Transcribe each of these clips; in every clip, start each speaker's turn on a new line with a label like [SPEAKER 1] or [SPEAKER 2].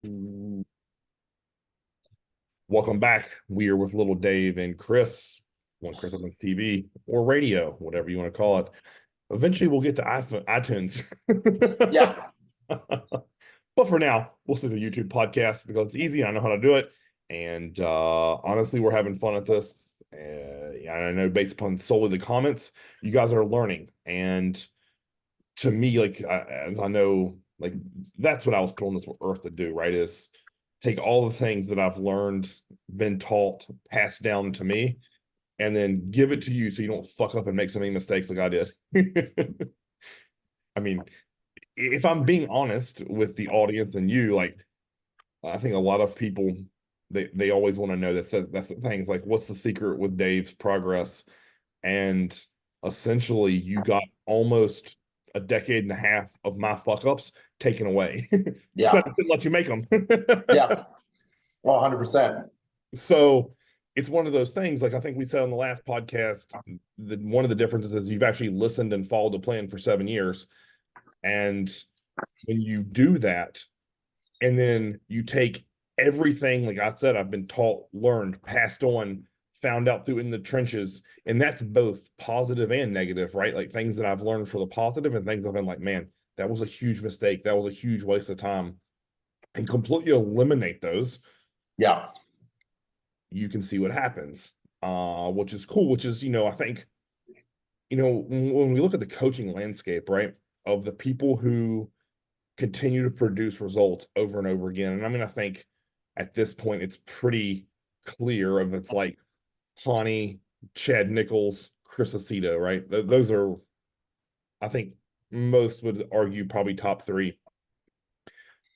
[SPEAKER 1] Welcome back. We are with little Dave and Chris, one Chris up on TV or radio, whatever you want to call it. Eventually, we'll get to iTunes.
[SPEAKER 2] Yeah,
[SPEAKER 1] But for now, we'll stick to YouTube podcast because it's easy. I know how to do it. And honestly, we're having fun at this. Yeah, I know based upon solely the comments, you guys are learning. And to me, like, as I know, like, that's what I was put on this earth to do, right? Is take all the things that I've learned, been taught, passed down to me, and then give it to you so you don't fuck up and make so many mistakes like I did. I mean, if I'm being honest with the audience and you, like, I think a lot of people they always want to know that's the things like what's the secret with Dave's progress? And essentially you got almost a decade and a half of my fuck ups taken away. Because I
[SPEAKER 2] yeah,
[SPEAKER 1] didn't let you make them.
[SPEAKER 2] yeah. 100%.
[SPEAKER 1] So it's one of those things, like I think we said on the last podcast, that one of the differences is you've actually listened and followed the plan for 7 years. And when you do that, and then you take everything, like I said, I've been taught, learned, passed on, found out through in the trenches, and that's both positive and negative, right? Like things that I've learned for the positive and things I've been like, man, that was a huge mistake. That was a huge waste of time. And completely eliminate those,
[SPEAKER 2] Yeah.
[SPEAKER 1] you can see what happens. Which is cool, which is, I think, when we look at the coaching landscape, right, of the people who continue to produce results over and over again. And I mean, I think at this point it's pretty clear of it's like Hani, Chad Nichols, Chris Aceto, right? Those are, I think most would argue probably top three.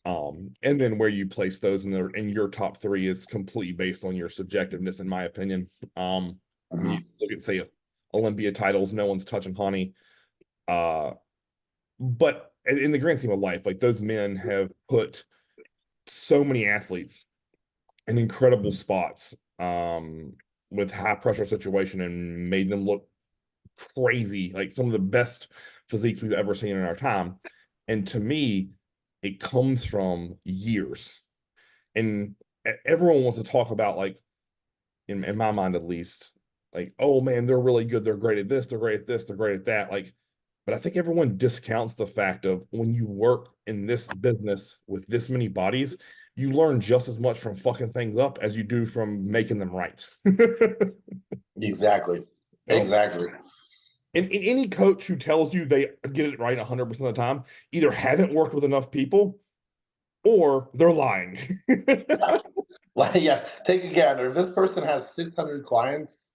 [SPEAKER 1] And then where you place those in your top three is completely based on your subjectiveness, in my opinion. I mean, you
[SPEAKER 2] Mhm.
[SPEAKER 1] look at say Olympia titles, no one's touching Hani. Uh, but in the grand scheme of life, like those men have put so many athletes in incredible spots with high pressure situation and made them look crazy, like some of the best physiques we've ever seen in our time. And to me, it comes from years. And everyone wants to talk about, like, in my mind at least, like, oh man, they're really good. They're great at this. They're great at this. They're great at that. Like, but I think everyone discounts the fact of when you work in this business with this many bodies, you learn just as much from fucking things up as you do from making them right.
[SPEAKER 2] Exactly.
[SPEAKER 1] No.
[SPEAKER 2] Exactly.
[SPEAKER 1] And any coach who tells you they get it right 100% of the time either haven't worked with enough people or they're lying.
[SPEAKER 2] Yeah. Like, yeah. Take a gander. If this person has 600 clients,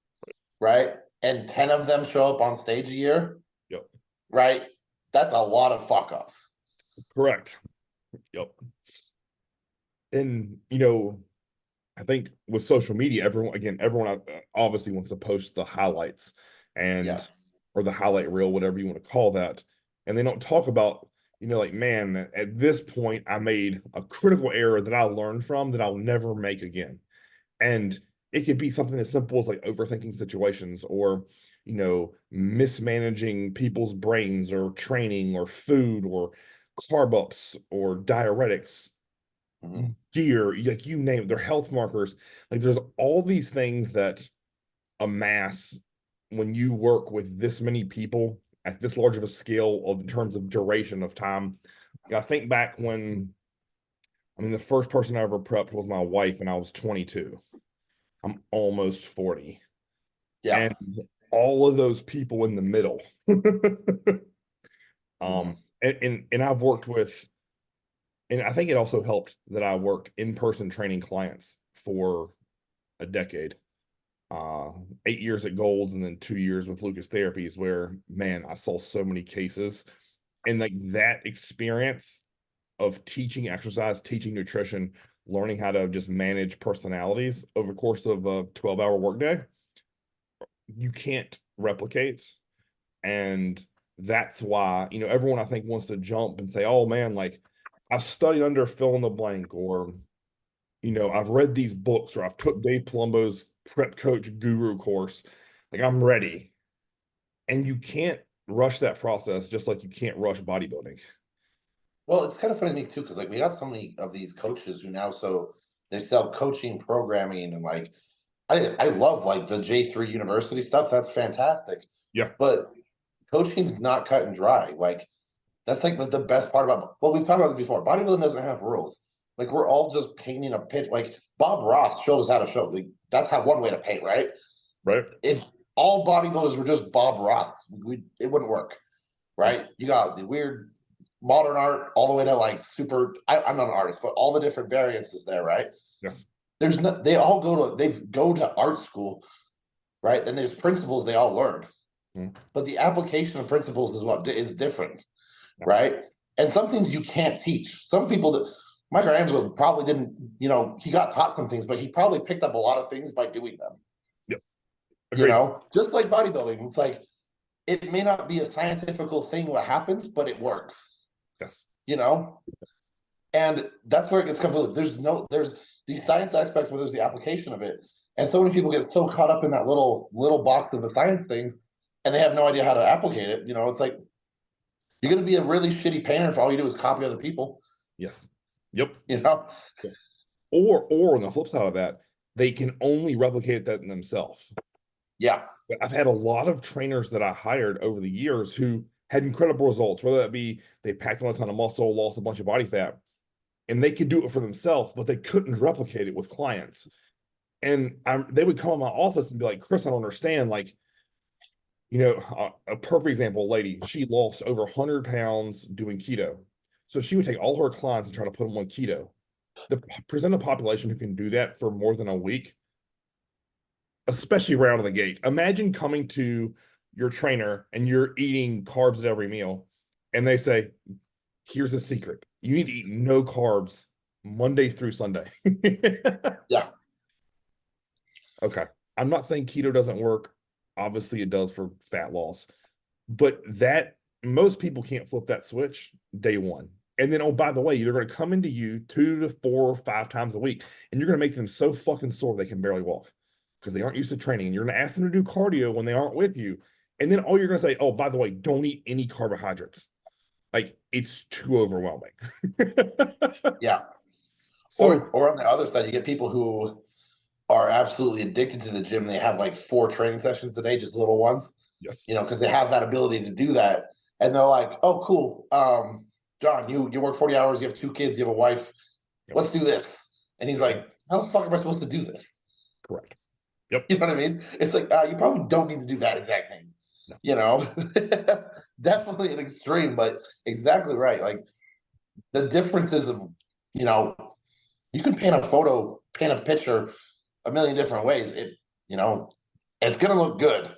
[SPEAKER 2] right, and 10 of them show up on stage a year,
[SPEAKER 1] Yep.
[SPEAKER 2] right, that's a lot of fuck ups.
[SPEAKER 1] Correct. Yep. And I think with social media, everyone obviously wants to post the highlights
[SPEAKER 2] Yeah.
[SPEAKER 1] and or the highlight reel, whatever you want to call that. And they don't talk about, like, man, at this point, I made a critical error that I learned from that I'll never make again. And it could be something as simple as like overthinking situations or, mismanaging people's brains or training or food or carb ups or diuretics,
[SPEAKER 2] Mhm.
[SPEAKER 1] gear, like you name it, they're health markers. Like there's all these things that amass when you work with this many people at this large of a scale of in terms of duration of time. I think back when, I mean, the first person I ever prepped was my wife, and I was 22. I'm almost 40.
[SPEAKER 2] Yeah.
[SPEAKER 1] And all of those people in the middle.
[SPEAKER 2] Mhm.
[SPEAKER 1] And I've worked with, and I think it also helped that I worked in person training clients for a decade. uh 8 years at Golds and then 2 years with Lucas Therapies, where man, I saw so many cases. And like that experience of teaching exercise, teaching nutrition, learning how to just manage personalities over the course of a 12-hour workday, you can't replicate. And that's why, everyone I think wants to jump and say, oh man, like I've studied under fill in the blank, or I've read these books, or I've took Dave Palumbo's prep coach guru course. Like I'm ready. And you can't rush that process just like you can't rush bodybuilding.
[SPEAKER 2] Well, it's kind of funny to me too, because like we got so many of these coaches who now they sell coaching programming and like I love like the J3 university stuff. That's fantastic.
[SPEAKER 1] Yeah,
[SPEAKER 2] But coaching's not cut and dry. Like that's like the best part about, well, we've talked about this before. Bodybuilding doesn't have rules. Like we're all just painting a pitch. Like Bob Ross showed us how to show. Like, that's how one way to paint, right?
[SPEAKER 1] right.
[SPEAKER 2] If all bodybuilders were just Bob Ross, it wouldn't work,
[SPEAKER 1] Yep.
[SPEAKER 2] right? You got the weird modern art all the way to like super. I'm not an artist, but all the different variances there, right?
[SPEAKER 1] Yes.
[SPEAKER 2] There's no. They go to art school, right? Then there's principles they all learn,
[SPEAKER 1] Mm.
[SPEAKER 2] but the application of principles is what is different,
[SPEAKER 1] Yeah.
[SPEAKER 2] right? And some things you can't teach. Some people that Michelangelo probably didn't, he got taught some things, but he probably picked up a lot of things by doing them.
[SPEAKER 1] Yep. Agreed.
[SPEAKER 2] Just like bodybuilding, it's like it may not be a scientifical thing what happens, but it works.
[SPEAKER 1] Yes.
[SPEAKER 2] And that's where it gets confusing. There's the science aspects where there's the application of it, and so many people get so caught up in that little box of the science things, and they have no idea how to applicate it. It's like you're going to be a really shitty painter if all you do is copy other people.
[SPEAKER 1] Yes. Yep. Or on the flip side of that, they can only replicate that in themselves.
[SPEAKER 2] Yeah.
[SPEAKER 1] But I've had a lot of trainers that I hired over the years who had incredible results, whether that be they packed on a ton of muscle, lost a bunch of body fat, and they could do it for themselves, but they couldn't replicate it with clients. And they would come in my office and be like, Chris, I don't understand. Like, a perfect example, a lady, she lost over 100 pounds doing keto. So she would take all her clients and try to put them on keto. The percent of population who can do that for more than a week, especially right out of the gate. Imagine coming to your trainer and you're eating carbs at every meal, and they say, here's a secret. You need to eat no carbs Monday through Sunday.
[SPEAKER 2] Yeah.
[SPEAKER 1] Okay. I'm not saying keto doesn't work. Obviously, it does for fat loss. But most people can't flip that switch day one. And then, oh, by the way, they're going to come into you 2 to 4 or 5 times a week, and you're going to make them so fucking sore they can barely walk because they aren't used to training. And you're going to ask them to do cardio when they aren't with you. And then all you're going to say, oh, by the way, don't eat any carbohydrates. Like, it's too overwhelming.
[SPEAKER 2] Yeah.
[SPEAKER 1] So,
[SPEAKER 2] or on the other side, you get people who are absolutely addicted to the gym. They have like 4 training sessions a day, just little ones.
[SPEAKER 1] yes.
[SPEAKER 2] Because they have that ability to do that. And they're like, oh, cool. John, you work 40 hours, you have 2 kids, you have a wife.
[SPEAKER 1] Yep.
[SPEAKER 2] Let's do this. And he's like, how the fuck am I supposed to do this?
[SPEAKER 1] Correct. Yep.
[SPEAKER 2] You know what I mean? It's like, you probably don't need to do that exact thing. No. That's definitely an extreme, but exactly right. Like the differences of, you can paint a picture a million different ways. It's going to look good,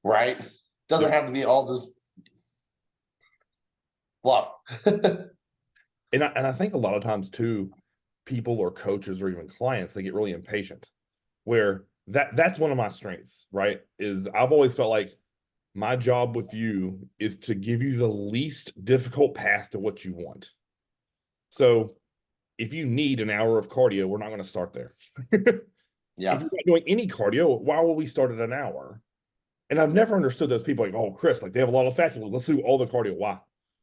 [SPEAKER 2] right? Doesn't have to be all just fluff.
[SPEAKER 1] And I think a lot of times too, people or coaches or even clients, they get really impatient, where that's one of my strengths, right? Is I've always felt like my job with you is to give you the least difficult path to what you want. So if you need an hour of cardio, we're not going to start there.
[SPEAKER 2] Yeah.
[SPEAKER 1] If you're not doing any cardio, why will we start at an hour? And I've never understood those people like, oh, Chris, like they have a lot of fat. Let's do all the cardio. Why?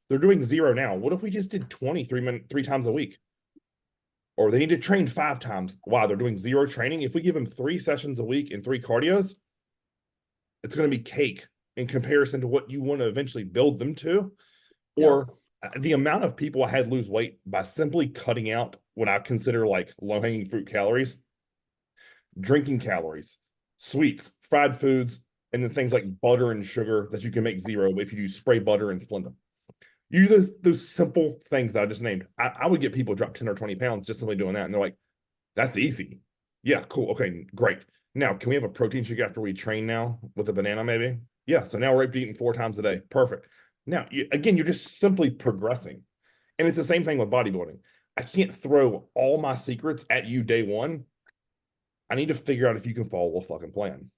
[SPEAKER 1] They're doing 0 now. What if we just did 3 times a week? Or they need to train 5 times. Why? They're doing 0 training. If we give them 3 sessions a week and 3 cardios, it's going to be cake in comparison to what you want to eventually build them to. Or the amount of people I had lose weight by simply cutting out what I consider like low-hanging fruit calories, drinking calories, sweets, fried foods, and then things like butter and sugar that you can make 0 if you do spray butter and Splenda. You do those simple things that I just named. I would get people drop 10 or 20 pounds just simply doing that. And they're like, that's easy. Yeah, cool. Okay, great. Now, can we have a protein shake after we train now with a banana maybe? Yeah, so now we're able to eating 4 times a day. Perfect. Now, again, you're just simply progressing. And it's the same thing with bodybuilding. I can't throw all my secrets at you day one. I need to figure out if you can follow a fucking plan.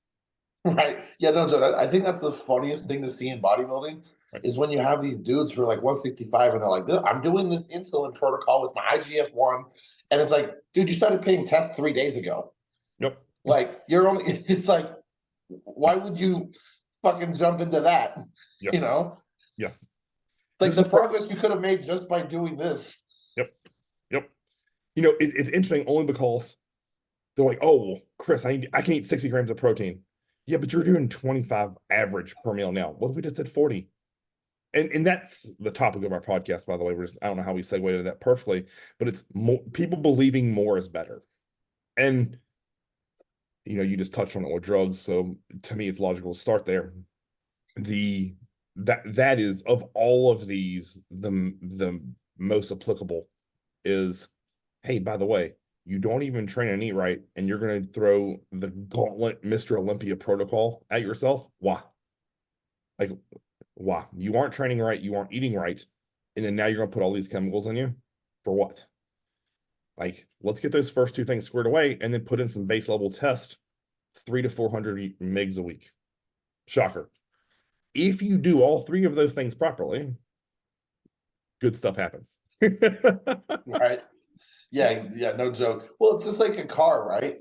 [SPEAKER 2] Right. Yeah, no, Joe, I think that's the funniest thing to see in bodybuilding is when you have these dudes who are like 165 and they're like, I'm doing this insulin protocol with my IGF-1. And it's like, dude, you started paying tests 3 days ago.
[SPEAKER 1] Yep.
[SPEAKER 2] Like, it's like, why would you fucking jump into that?
[SPEAKER 1] Yes. Yes.
[SPEAKER 2] Like the progress you could have made just by doing this.
[SPEAKER 1] Yep. Yep. You know, it's interesting only because they're like, oh, well, Chris, I can eat 60 grams of protein. Yeah, but you're doing 25 average per meal now. What if we just did 40? And that's the topic of our podcast, by the way. I don't know how we segue to that perfectly, but it's more people believing more is better. And you know, you just touched on it with drugs, so to me, it's logical to start there. That is of all of these, the most applicable is, hey, by the way, you don't even train and eat right, and you're going to throw the gauntlet Mr. Olympia protocol at yourself. Why? Like, why? You aren't training right, you aren't eating right, and then now you're going to put all these chemicals in you for what? Like, let's get those first two things squared away, and then put in some base level test, 300 to 400 mgs a week. Shocker. If you do all three of those things properly, good stuff happens.
[SPEAKER 2] Right. Yeah, no joke. Well, it's just like a car, right?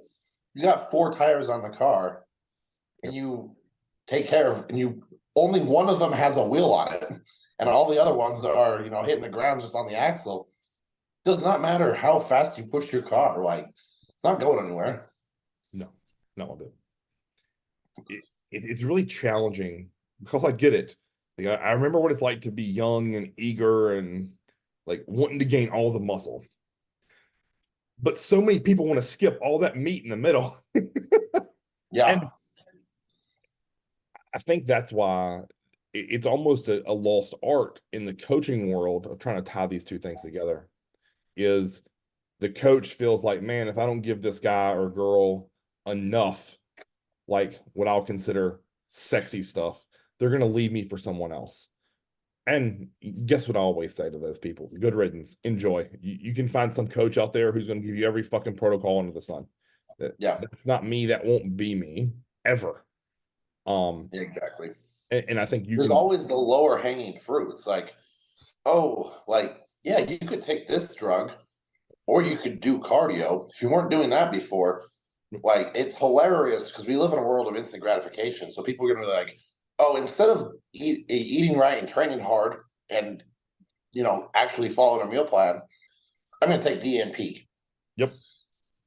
[SPEAKER 2] You got 4 tires on the car, and you take care of, and you only one of them has a wheel on it, and all the other ones are, hitting the ground just on the axle. Does not matter how fast you push your car, like it's not going anywhere.
[SPEAKER 1] No, not one bit. It's really challenging because I get it. Like, I remember what it's like to be young and eager and like wanting to gain all the muscle. But so many people want to skip all that meat in the middle.
[SPEAKER 2] Yeah.
[SPEAKER 1] And I think that's why it's almost a lost art in the coaching world of trying to tie these two things together. Is the coach feels like, man, if I don't give this guy or girl enough, like what I'll consider sexy stuff, they're going to leave me for someone else. And guess what I always say to those people? Good riddance. Enjoy. You can find some coach out there who's going to give you every fucking protocol under the sun. That's not me. That won't be me ever.
[SPEAKER 2] Exactly.
[SPEAKER 1] And I think
[SPEAKER 2] there's always the lower hanging fruit. It's like, oh, like, yeah, you could take this drug or you could do cardio. If you weren't doing that before, like, it's hilarious because we live in a world of instant gratification. So people are going to be like, oh, instead of eating right and training hard and, actually following a meal plan, I'm going to take DNP.
[SPEAKER 1] Yep.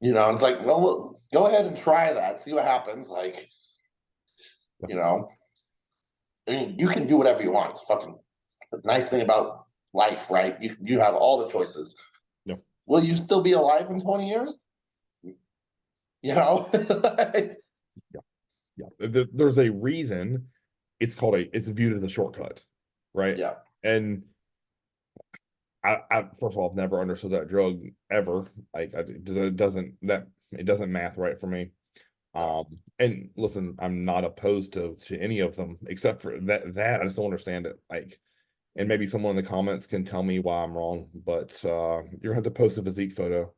[SPEAKER 2] And it's like, well, look, go ahead and try that. See what happens. Like, I mean, you can do whatever you want. It's fucking nice thing about life, right? You have all the choices.
[SPEAKER 1] Yep.
[SPEAKER 2] Will you still be alive in 20 years?
[SPEAKER 1] Yeah. There's a reason it's viewed as a shortcut, right?
[SPEAKER 2] Yeah.
[SPEAKER 1] And I first of all, I've never understood that drug ever. Like, it doesn't math right for me. And listen, I'm not opposed to any of them except for that I just don't understand it. Like, and maybe someone in the comments can tell me why I'm wrong, but you're gonna have to post a physique photo.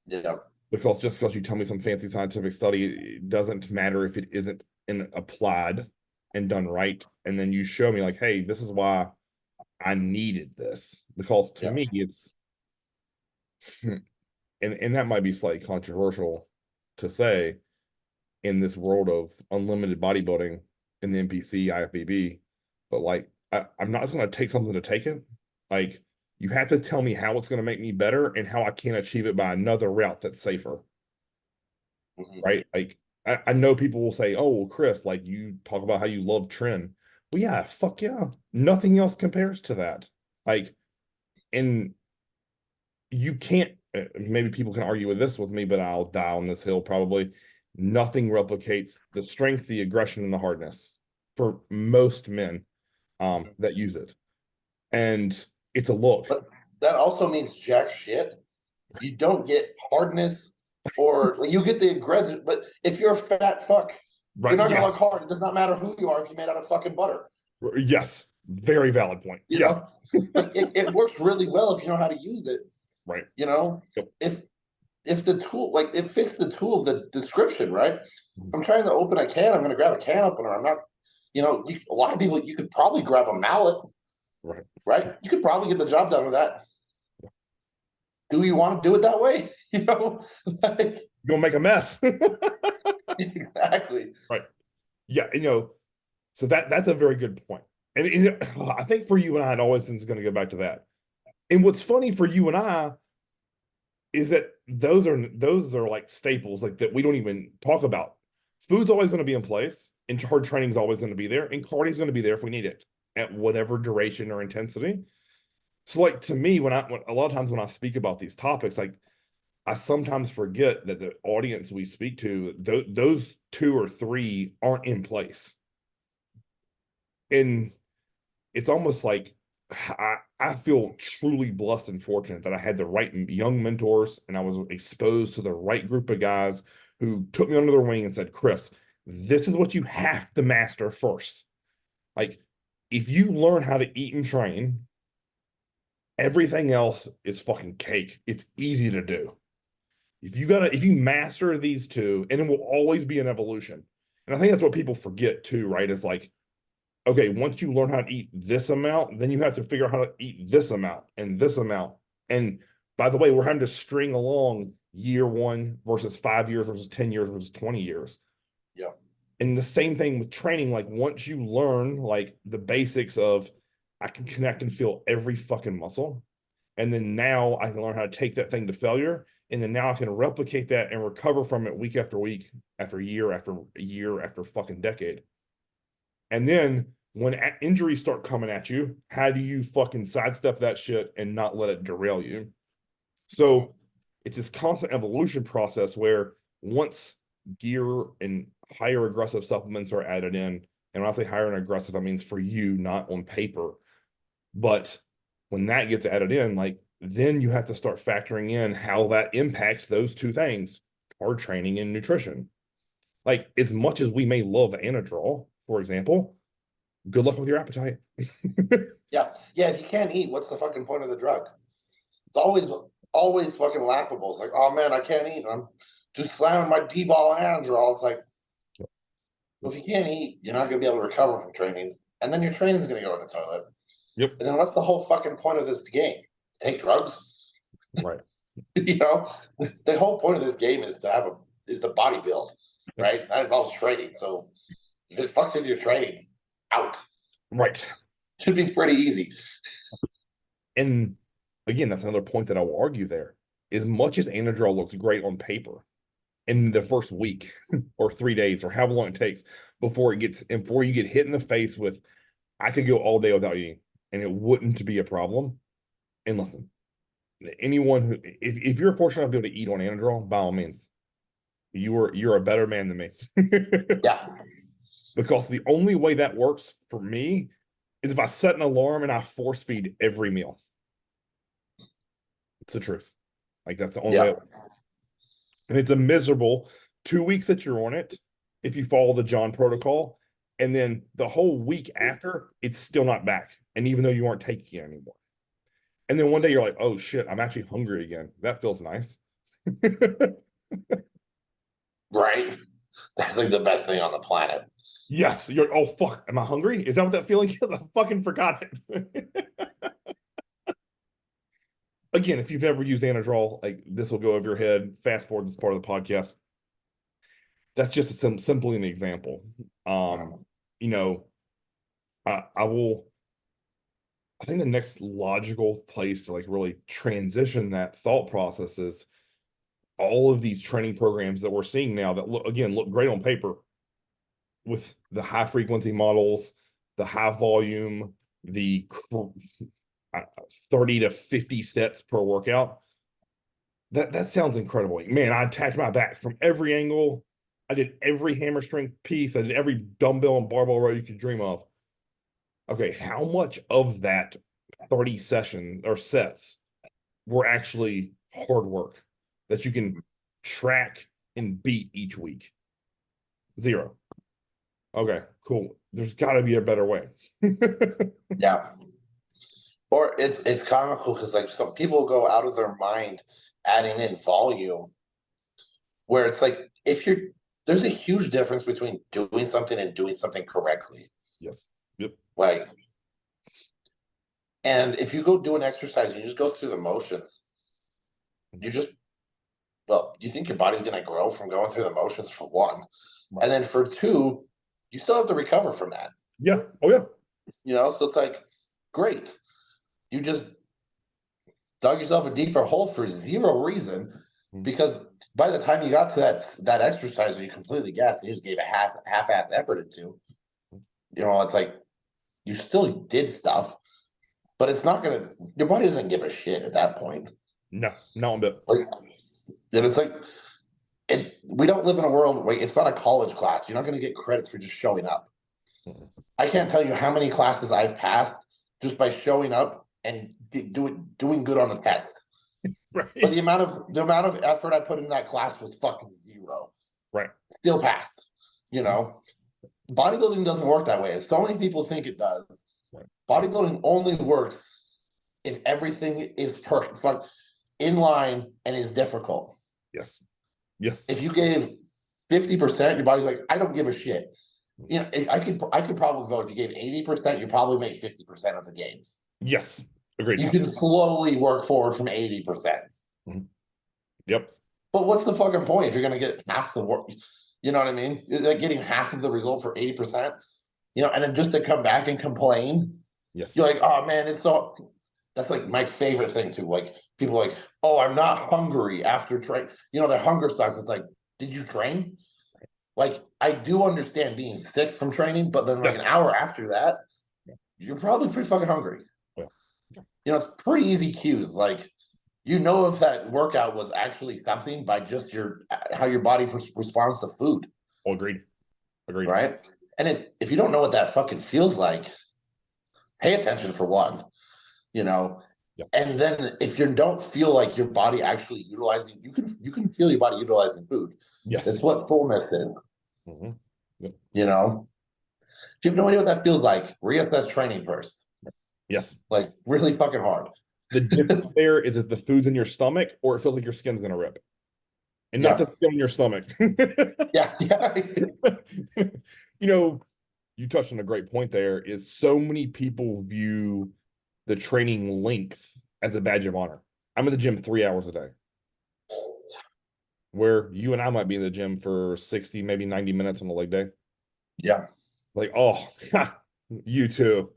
[SPEAKER 2] Yeah.
[SPEAKER 1] Because just because you tell me some fancy scientific study, it doesn't matter if it isn't applied and done right. And then you show me like, hey, this is why I needed this. Because to me, it's and that might be slightly controversial to say in this world of unlimited bodybuilding in the NPC, IFBB, but like I'm not just going to take something to take it. Like, you have to tell me how it's going to make me better and how I can achieve it by another route that's safer.
[SPEAKER 2] Mm-hmm.
[SPEAKER 1] Right? Like, I know people will say, oh, well, Chris, like, you talk about how you love Tren. Well, yeah, fuck yeah. Nothing else compares to that. Like, and you can't, maybe people can argue with this with me, but I'll die on this hill probably. Nothing replicates the strength, the aggression, and the hardness for most men that use it. And it's a look.
[SPEAKER 2] But that also means jack shit. You don't get hardness or you get the aggression. But if you're a fat fuck,
[SPEAKER 1] right,
[SPEAKER 2] you're not going to look hard. It does not matter who you are if you're made out of fucking butter.
[SPEAKER 1] Yes. Very valid point.
[SPEAKER 2] Know? Like it works really well if you know how to use it.
[SPEAKER 1] Right.
[SPEAKER 2] Yep. If the tool, like, it fits the tool, the description, right? If I'm trying to open a can, I'm going to grab a can opener. I'm not, a lot of people, you could probably grab a mallet. Right? You could probably get the job done with that. Do you want to do it that way?
[SPEAKER 1] Like, you'll make a mess.
[SPEAKER 2] Exactly.
[SPEAKER 1] Right. Yeah. So that's a very good point. And I think for you and I, it always is going to go back to that. And what's funny for you and I is that those are like staples like that we don't even talk about. Food's always going to be in place, and hard training is always going to be there, and cardio is going to be there if we need it at whatever duration or intensity. So, like to me, when a lot of times when I speak about these topics, like I sometimes forget that the audience we speak to, those two or three aren't in place, and it's almost like I feel truly blessed and fortunate that I had the right young mentors and I was exposed to the right group of guys who took me under their wing and said, Chris, this is what you have to master first. Like, if you learn how to eat and train, everything else is fucking cake. It's easy to do. If you master these two, and it will always be an evolution. And I think that's what people forget too, right? Is like, okay, once you learn how to eat this amount, then you have to figure out how to eat this amount and this amount. And by the way, we're having to string along year one versus 5 years versus 10 years versus 20 years.
[SPEAKER 2] Yeah.
[SPEAKER 1] And the same thing with training. Like once you learn like the basics of I can connect and feel every fucking muscle. And then now I can learn how to take that thing to failure. And then now I can replicate that and recover from it week after week, after year, after fucking decade. And then when injuries start coming at you, how do you fucking sidestep that shit and not let it derail you? So it's this constant evolution process where once gear and higher aggressive supplements are added in, and when I say higher and aggressive, that means for you, not on paper. But when that gets added in, like then you have to start factoring in how that impacts those two things, hard training and nutrition. Like as much as we may love Anadrol, for example, good luck with your appetite.
[SPEAKER 2] Yeah. Yeah. If you can't eat, what's the fucking point of the drug? It's always fucking laughable. It's like, oh man, I can't eat. I'm just slamming my T-ball and Adderall. It's like, well, if you can't eat, you're not going to be able to recover from training. And then your training's going to go in the toilet.
[SPEAKER 1] Yep.
[SPEAKER 2] And then what's the whole fucking point of this game? Take drugs?
[SPEAKER 1] Right.
[SPEAKER 2] You know, the whole point of this game is is the body build, right? That involves training. So if it fucks with your training, out.
[SPEAKER 1] Right.
[SPEAKER 2] Should be pretty easy.
[SPEAKER 1] And again, that's another point that I will argue there. As much as Anadrol looks great on paper in the first week or 3 days or however long it takes before you get hit in the face with, I could go all day without eating and it wouldn't be a problem. And listen, anyone who, if you're fortunate enough to be able to eat on Anadrol, by all means, you're a better man than me.
[SPEAKER 2] Yeah.
[SPEAKER 1] Because the only way that works for me is if I set an alarm and I force feed every meal. It's the truth. Like that's the only way. And it's a miserable 2 weeks that you're on it if you follow the John protocol. And then the whole week after, it's still not back. And even though you aren't taking it anymore. And then one day you're like, oh shit, I'm actually hungry again. That feels nice.
[SPEAKER 2] Right. That's like the best thing on the planet.
[SPEAKER 1] Yes. You're, oh fuck, am I hungry? Is that what that feeling is? I fucking forgot it. Again, if you've never used Anadrol, like this will go over your head. Fast forward this part of the podcast. That's just simply an example. You know, I will. I think the next logical place to like really transition that thought process is all of these training programs that we're seeing now that look great on paper with the high frequency models, the high volume, the 30 to 50 sets per workout. That sounds incredible. Like, man, I attacked my back from every angle. I did every hammer strength piece. I did every dumbbell and barbell row you could dream of. Okay, how much of that 30 session or sets were actually hard work that you can track and beat each week? Zero. Okay, cool. There's got to be a better way.
[SPEAKER 2] Yeah. Or it's comical because like some people go out of their mind adding in volume, where it's like there's a huge difference between doing something and doing something correctly.
[SPEAKER 1] Yes. Yep.
[SPEAKER 2] Like, and if you go do an exercise, you just go through the motions. You just, well, do you think your body's going to grow from going through the motions for one? Right. And then for two, you still have to recover from that.
[SPEAKER 1] Yeah. Oh, yeah.
[SPEAKER 2] So it's like, great. You just dug yourself a deeper hole for zero reason,
[SPEAKER 1] Mm.
[SPEAKER 2] because by the time you got to that exercise where you completely gassed and you just gave a half-ass effort into, it's like you still did stuff, but it's not gonna. Your body doesn't give a shit at that point.
[SPEAKER 1] No, not one bit.
[SPEAKER 2] Like, and it's like we don't live in a world where it's not a college class. You're not going to get credits for just showing up.
[SPEAKER 1] Mm.
[SPEAKER 2] I can't tell you how many classes I've passed just by showing up and doing good on the test. But
[SPEAKER 1] Right.
[SPEAKER 2] the amount of effort I put in that class was fucking zero.
[SPEAKER 1] Right.
[SPEAKER 2] Still passed. You
[SPEAKER 1] Mhm.
[SPEAKER 2] know, bodybuilding doesn't work that way. So many people think it does.
[SPEAKER 1] Right.
[SPEAKER 2] Bodybuilding only works if everything is perfect, in line, and is difficult.
[SPEAKER 1] Yes. Yes.
[SPEAKER 2] If you gave 50%, your body's like, I don't give a shit.
[SPEAKER 1] Mm.
[SPEAKER 2] I could probably vote if you gave 80%, you probably make 50% of the gains.
[SPEAKER 1] Yes. Agreed.
[SPEAKER 2] You can slowly work forward from 80%.
[SPEAKER 1] Mhm. Yep.
[SPEAKER 2] But what's the fucking point if you're gonna get half the work? You know what I mean? Like getting half of the result for 80%, and then just to come back and complain,
[SPEAKER 1] Yes.
[SPEAKER 2] you're like, oh man, it's so that's like my favorite thing too. Like people are like, oh, I'm not hungry after train. Their hunger sucks. It's like, did you train? Like, I do understand being sick from training, but then like an
[SPEAKER 1] Yes.
[SPEAKER 2] hour after that,
[SPEAKER 1] Yeah.
[SPEAKER 2] you're probably pretty fucking hungry.
[SPEAKER 1] Well,
[SPEAKER 2] It's pretty easy cues. Like, if that workout was actually something by just how your body responds to food,
[SPEAKER 1] all agreed. Agreed.
[SPEAKER 2] right? And if you don't know what that fucking feels like, pay attention for one, you know.
[SPEAKER 1] Yeah.
[SPEAKER 2] And then if you don't feel like your body actually utilizing, you can feel your body utilizing food.
[SPEAKER 1] Yes.
[SPEAKER 2] That's what fullness is,
[SPEAKER 1] Hmm. Yep.
[SPEAKER 2] you know. If you have no idea what that feels like, reassess training first.
[SPEAKER 1] Yes.
[SPEAKER 2] Like really fucking hard.
[SPEAKER 1] The difference there is if the food's in your stomach or it feels like your skin's gonna rip. And not
[SPEAKER 2] Yeah.
[SPEAKER 1] just in your stomach.
[SPEAKER 2] Yeah. Yeah.
[SPEAKER 1] You know, you touched on a great point there, is so many people view the training length as a badge of honor. I'm in the gym 3 hours a day, where you and I might be in the gym for 60, maybe 90 minutes on a leg day.
[SPEAKER 2] Yeah.
[SPEAKER 1] Like, oh, you too.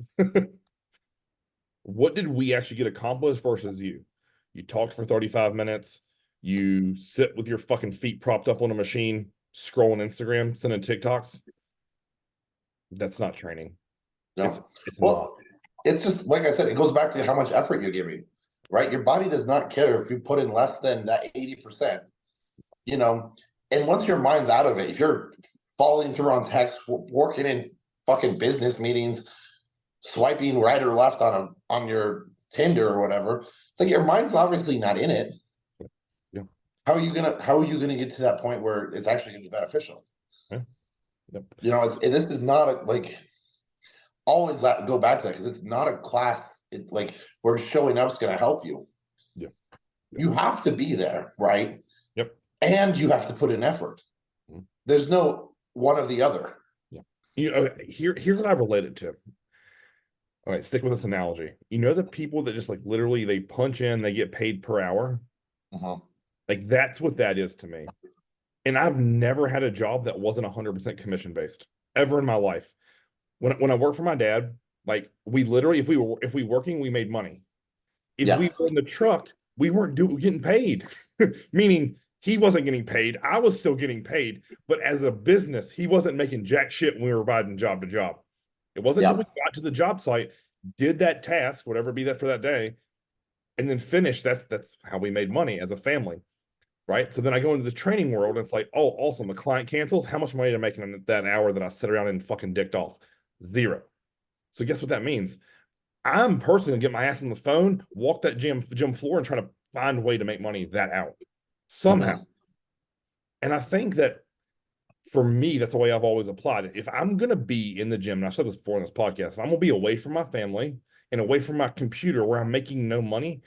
[SPEAKER 1] What did we actually get accomplished versus you? You talked for 35 minutes. You sit with your fucking feet propped up on a machine, scrolling Instagram, sending TikToks. That's not training. It's
[SPEAKER 2] No.
[SPEAKER 1] it's not.
[SPEAKER 2] Well, it's just like I said, it goes back to how much effort you're giving, right? Your body does not care if you put in less than that 80%, you know. And once your mind's out of it, if you're following through on text, working in fucking business meetings, swiping right or left on your Tinder or whatever, it's like your mind's obviously not in it.
[SPEAKER 1] Yeah.
[SPEAKER 2] How are you gonna get to that point where it's actually gonna be beneficial?
[SPEAKER 1] Yeah. Yep.
[SPEAKER 2] This is not like always go back to that, because it's not a class. Like where showing up's going to help you.
[SPEAKER 1] Yeah.
[SPEAKER 2] You
[SPEAKER 1] Yes.
[SPEAKER 2] have to be there, right?
[SPEAKER 1] Yep.
[SPEAKER 2] And you have to put in effort.
[SPEAKER 1] Mhm.
[SPEAKER 2] There's no one or the other.
[SPEAKER 1] Yeah. Here's what I relate it to. All right, stick with this analogy. The people that just like literally they punch in, they get paid per hour.
[SPEAKER 2] Uh-huh.
[SPEAKER 1] Like that's what that is to me. And I've never had a job that wasn't 100% commission based ever in my life. When I worked for my dad, like we literally, if we working, we made money. If
[SPEAKER 2] Yeah.
[SPEAKER 1] we were in the truck, we weren't getting paid. Meaning he wasn't getting paid. I was still getting paid. But as a business, he wasn't making jack shit when we were riding job to job. It wasn't until
[SPEAKER 2] Yeah.
[SPEAKER 1] we got to the job site, did that task, whatever be that for that day, and then finished. That's how we made money as a family. Right. So then I go into the training world and it's like, oh, awesome. A client cancels. How much money am I making in that hour that I sit around and fucking dicked off? Zero. So guess what that means? I'm personally gonna get my ass on the phone, walk that gym floor, and try to find a way to make money that hour somehow.
[SPEAKER 2] Uh-huh.
[SPEAKER 1] And I think that for me, that's the way I've always applied it. If I'm gonna be in the gym, and I've said this before in this podcast, if I'm gonna be away from my family and away from my computer where I'm making no money,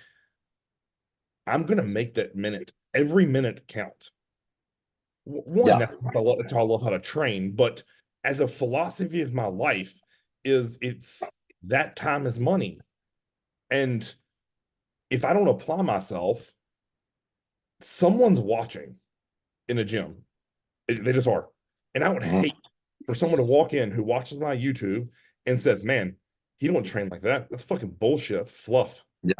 [SPEAKER 1] I'm gonna make that minute, every minute count. One,
[SPEAKER 2] Yeah.
[SPEAKER 1] that's how I love how to train, but as a philosophy of my life, it's that time is money. And if I don't apply myself, someone's watching in a gym. They just are. And I would
[SPEAKER 2] Uh-huh.
[SPEAKER 1] hate for someone to walk in who watches my YouTube and says, man, He don't train like that. That's fucking bullshit. That's fluff.
[SPEAKER 2] Yeah.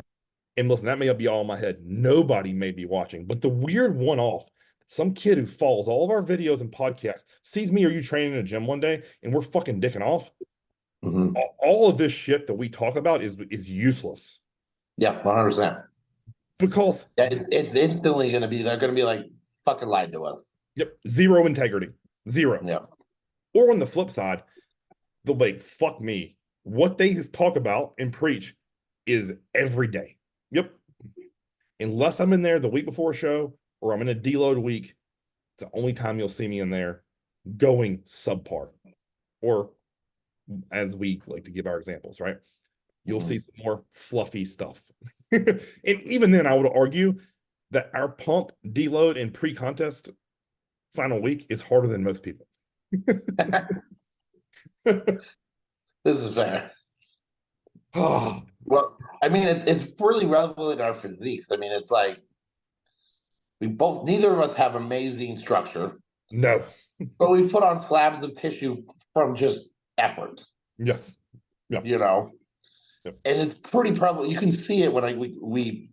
[SPEAKER 1] And listen, that may be all in my head. Nobody may be watching, but the weird one-off, some kid who follows all of our videos and podcasts, sees me or you training in a gym one day, and we're fucking dicking off.
[SPEAKER 2] Mm-hmm.
[SPEAKER 1] All of this shit that we talk about is useless.
[SPEAKER 2] Yeah, 100%.
[SPEAKER 1] Because
[SPEAKER 2] Yeah, it's instantly gonna be, they're gonna be like, fucking lied to us.
[SPEAKER 1] yep, zero integrity. Zero.
[SPEAKER 2] Yeah.
[SPEAKER 1] Or on the flip side, they'll be like, fuck me. What they talk about and preach is every day. Yep. Unless I'm in there the week before a show or I'm in a deload week, it's the only time you'll see me in there going subpar. Or as we like to give our examples, right? You'll see some more fluffy stuff. And even then, I would argue that our pump, deload, and pre-contest final week is harder than most people.
[SPEAKER 2] This is fair.
[SPEAKER 1] Oh,
[SPEAKER 2] Well, I mean, it's really relevant in our physiques. I mean, it's like neither of us have amazing structure,
[SPEAKER 1] no.
[SPEAKER 2] but we put on slabs of tissue from just effort,
[SPEAKER 1] Yes. Yeah.
[SPEAKER 2] you know?
[SPEAKER 1] Yep.
[SPEAKER 2] And it's pretty prevalent. You can see it when we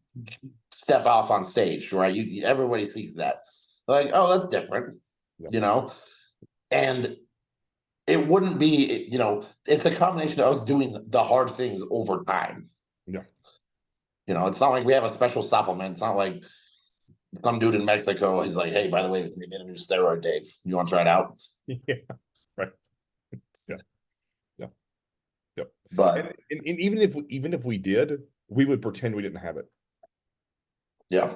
[SPEAKER 2] step off on stage, right? Everybody sees that. Like, oh, that's different,
[SPEAKER 1] Yep.
[SPEAKER 2] you know? And it wouldn't be, it's a combination of us doing the hard things over time.
[SPEAKER 1] Yeah.
[SPEAKER 2] It's not like we have a special supplement. It's not like some dude in Mexico is like, hey, by the way, we made a new steroid, Dave. You want to try it out?
[SPEAKER 1] Yeah. Right. Yeah. Yeah. Yep.
[SPEAKER 2] But
[SPEAKER 1] and even if we did, we would pretend we didn't have it.
[SPEAKER 2] Yeah.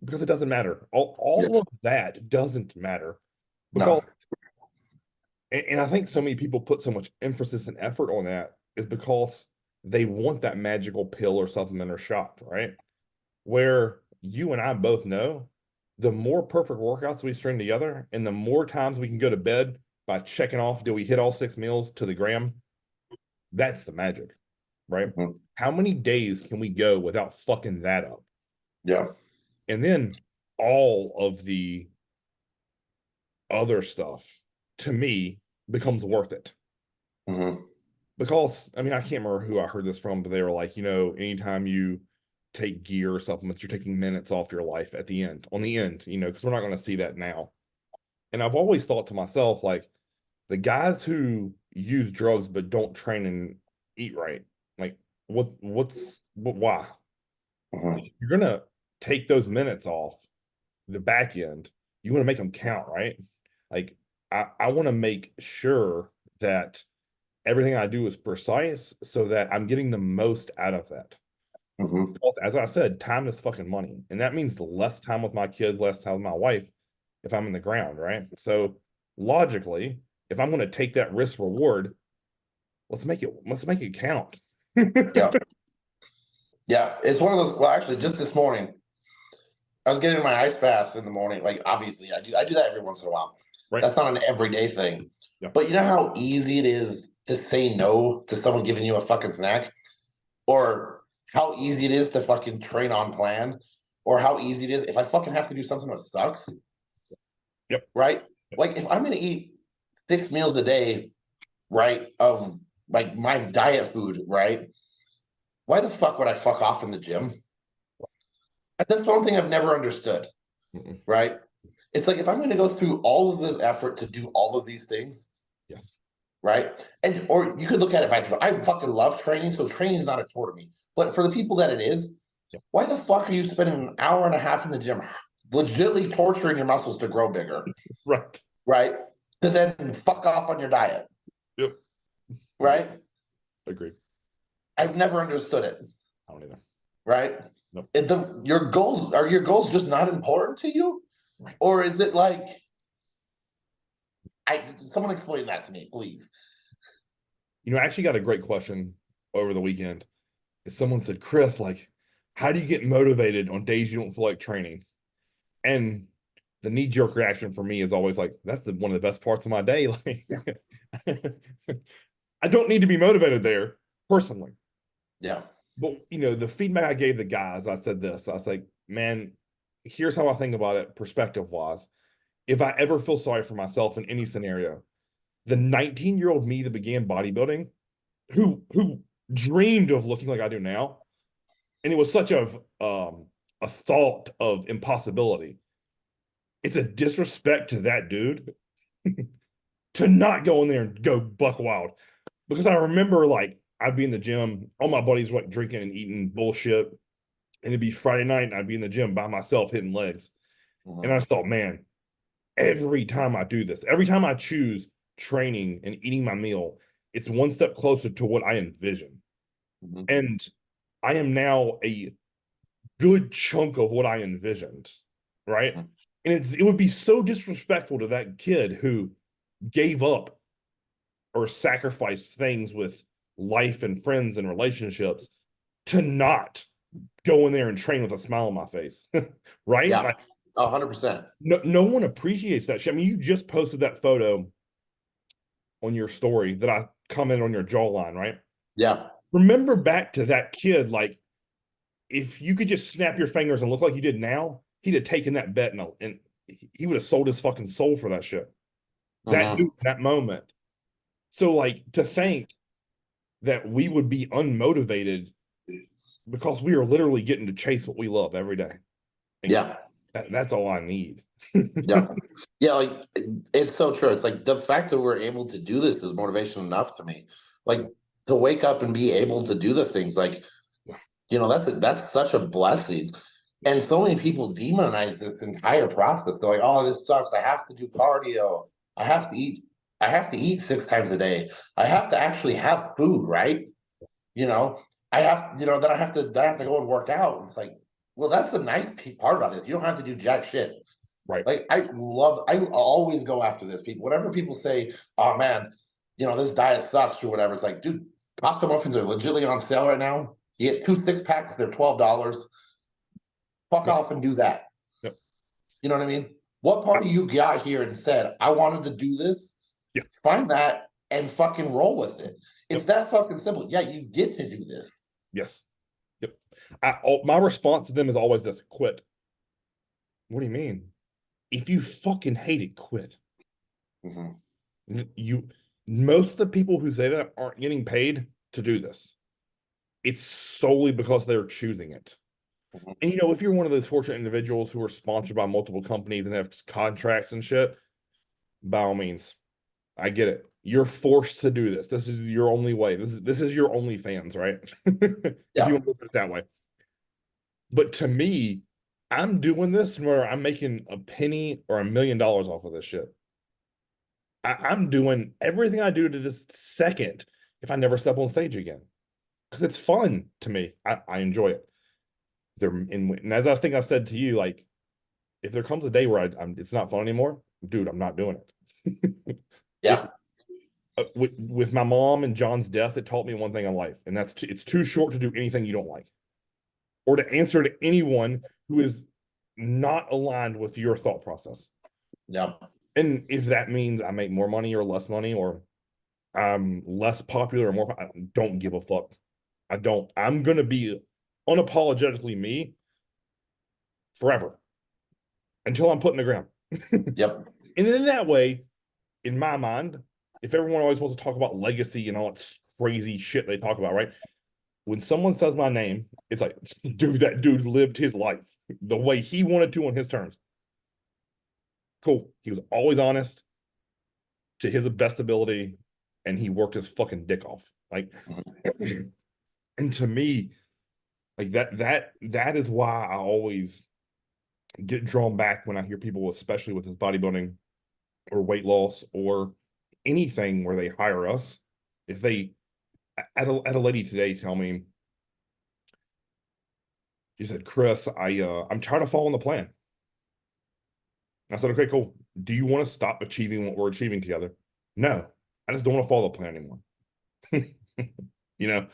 [SPEAKER 1] Because it doesn't matter. All of that doesn't matter. Because
[SPEAKER 2] No.
[SPEAKER 1] and I think so many people put so much emphasis and effort on that is because they want that magical pill or supplement or shot, right? Where you and I both know the more perfect workouts we string together and the more times we can go to bed by checking off, do we hit all 6 meals to the gram? That's the magic, right?
[SPEAKER 2] Mhm.
[SPEAKER 1] How many days can we go without fucking that up?
[SPEAKER 2] Yeah.
[SPEAKER 1] And then all of the other stuff to me becomes worth it.
[SPEAKER 2] Mm-hmm.
[SPEAKER 1] Because I mean, I can't remember who I heard this from, but they were like, anytime you take gear or supplements, you're taking minutes off your life at the end, on the end, because we're not going to see that now. And I've always thought to myself, like, the guys who use drugs but don't train and eat right, like, why?
[SPEAKER 2] Mm-hmm.
[SPEAKER 1] You're gonna take those minutes off the back end. You want to make them count, right? Like, I want to make sure that everything I do is precise so that I'm getting the most out of that.
[SPEAKER 2] Mm-hmm.
[SPEAKER 1] Because as I said, time is fucking money. And that means less time with my kids, less time with my wife if I'm in the ground, right? So logically, if I'm going to take that risk reward, let's make it count.
[SPEAKER 2] Yeah. Yeah. It's one of those. Well, actually, just this morning, I was getting my ice bath in the morning. Like, obviously, I do that every once in a while.
[SPEAKER 1] Right.
[SPEAKER 2] That's not an everyday thing.
[SPEAKER 1] Yeah.
[SPEAKER 2] But you know how easy it is to say no to someone giving you a fucking snack? Or how easy it is to fucking train on plan? Or how easy it is if I fucking have to do something that sucks?
[SPEAKER 1] Yep.
[SPEAKER 2] Right? Like, if I'm going to eat 6 meals a day, right, of like my diet food, right? Why the fuck would I fuck off in the gym? That's one thing I've never understood,
[SPEAKER 1] Mm-mm.
[SPEAKER 2] right? It's like if I'm going to go through all of this effort to do all of these things,
[SPEAKER 1] Yes.
[SPEAKER 2] right? And or you could look at it vice versa. I fucking love training, so training is not a chore to me. But for the people that it is,
[SPEAKER 1] Yep.
[SPEAKER 2] why the fuck are you spending an hour and a half in the gym, legitimately torturing your muscles to grow bigger,
[SPEAKER 1] Right.
[SPEAKER 2] right? To then fuck off on your diet,
[SPEAKER 1] Yep.
[SPEAKER 2] right?
[SPEAKER 1] Agreed.
[SPEAKER 2] I've never understood it.
[SPEAKER 1] I don't either.
[SPEAKER 2] Right?
[SPEAKER 1] Nope.
[SPEAKER 2] Your goals just not important to you?
[SPEAKER 1] Right.
[SPEAKER 2] Or is it like someone explain that to me, please?
[SPEAKER 1] I actually got a great question over the weekend. Someone said, Chris, like, how do you get motivated on days you don't feel like training? And the knee-jerk reaction for me is always like, that's one of the best parts of my day. Like, I don't need to be motivated there personally.
[SPEAKER 2] Yeah.
[SPEAKER 1] But the feedback I gave the guys, I said this. I was like, man, here's how I think about it perspective-wise. If I ever feel sorry for myself in any scenario, the 19-year-old me that began bodybuilding, who dreamed of looking like I do now. And it was such a thought of impossibility. It's a disrespect to that dude to not go in there and go buck wild. Because I remember like I'd be in the gym, all my buddies were like drinking and eating bullshit. And it'd be Friday night and I'd be in the gym by myself hitting legs. And I
[SPEAKER 2] Mhm.
[SPEAKER 1] just thought, man, every time I do this, every time I choose training and eating my meal, it's one step closer to what I envision.
[SPEAKER 2] Mhm.
[SPEAKER 1] And I am now a good chunk of what I envisioned, right?
[SPEAKER 2] Mhm.
[SPEAKER 1] And it would be so disrespectful to that kid who gave up or sacrificed things with life and friends and relationships to not go in there and train with a smile on my face, right?
[SPEAKER 2] Yeah,
[SPEAKER 1] Like
[SPEAKER 2] 100%.
[SPEAKER 1] no one appreciates that shit. I mean, you just posted that photo on your story that I commented on your jawline, right?
[SPEAKER 2] Yeah.
[SPEAKER 1] Remember back to that kid, like if you could just snap your fingers and look like you did now, he'd have taken that bet and he would have sold his fucking soul for that shit. That dude,
[SPEAKER 2] Mhm.
[SPEAKER 1] that moment. So like to think that we would be unmotivated because we are literally getting to chase what we love every day. Like,
[SPEAKER 2] Yeah.
[SPEAKER 1] that's all I need.
[SPEAKER 2] Yeah. Yeah, like it's so true. It's like the fact that we're able to do this is motivation enough to me. Like to wake up and be able to do the things like, that's such a blessing. And so many people demonize this entire process. They're like, "Oh, this sucks. I have to do cardio. I have to eat. I have to eat 6 times a day. I have to actually have food, right? You know, then I have to go and work out." It's like, well, that's the nice part about this. You don't have to do jack shit.
[SPEAKER 1] Right.
[SPEAKER 2] Like I always go after this. People, whenever people say, "Oh man, this diet sucks" or whatever, it's like, dude, Costco muffins are legitimately on sale right now. You get 2 6 packs, they're $12. Fuck
[SPEAKER 1] Yep.
[SPEAKER 2] off and do that.
[SPEAKER 1] Yep.
[SPEAKER 2] You know what I mean? What part of you got here and said, I wanted to do this?
[SPEAKER 1] Yeah.
[SPEAKER 2] Find that and fucking roll with it. It's
[SPEAKER 1] Yep.
[SPEAKER 2] that fucking simple. Yeah, you get to do this.
[SPEAKER 1] Yes. Yep. My response to them is always this: quit. What do you mean? If you fucking hate it, quit.
[SPEAKER 2] Mhm.
[SPEAKER 1] You Most of the people who say that aren't getting paid to do this. It's solely because they're choosing it.
[SPEAKER 2] Mhm.
[SPEAKER 1] And if you're one of those fortunate individuals who are sponsored by multiple companies and have contracts and shit, by all means, I get it. You're forced to do this. This is your only way. This is your only fans, right? If you
[SPEAKER 2] Yeah.
[SPEAKER 1] want to look at it that way. But to me, I'm doing this where I'm making a penny or $1 million off of this shit. I'm doing everything I do to this second if I never step on stage again because it's fun to me. I enjoy it. And as I think I said to you, like if there comes a day where it's not fun anymore, dude, I'm not doing it.
[SPEAKER 2] Yeah.
[SPEAKER 1] It with my mom and John's death, it taught me one thing in life, and it's too short to do anything you don't like or to answer to anyone who is not aligned with your thought process.
[SPEAKER 2] Yeah.
[SPEAKER 1] And if that means I make more money or less money or I'm less popular or more, I don't give a fuck. I don't. I'm gonna be unapologetically me forever until I'm put in the ground.
[SPEAKER 2] Yep.
[SPEAKER 1] And in that way, in my mind, if everyone always wants to talk about legacy and all that crazy shit they talk about, right? When someone says my name, it's like, dude, that dude lived his life the way he wanted to on his terms. Cool. He was always honest to his best ability, and he worked his fucking dick off. Like,
[SPEAKER 2] Mhm.
[SPEAKER 1] and to me, like that is why I always get drawn back when I hear people, especially with this bodybuilding or weight loss or anything where they hire us. If they at a lady today tell me, she said, Chris, I'm tired of following the plan. I said, okay, cool. Do you want to stop achieving what we're achieving together? No, I just don't want to follow the plan anymore. you know,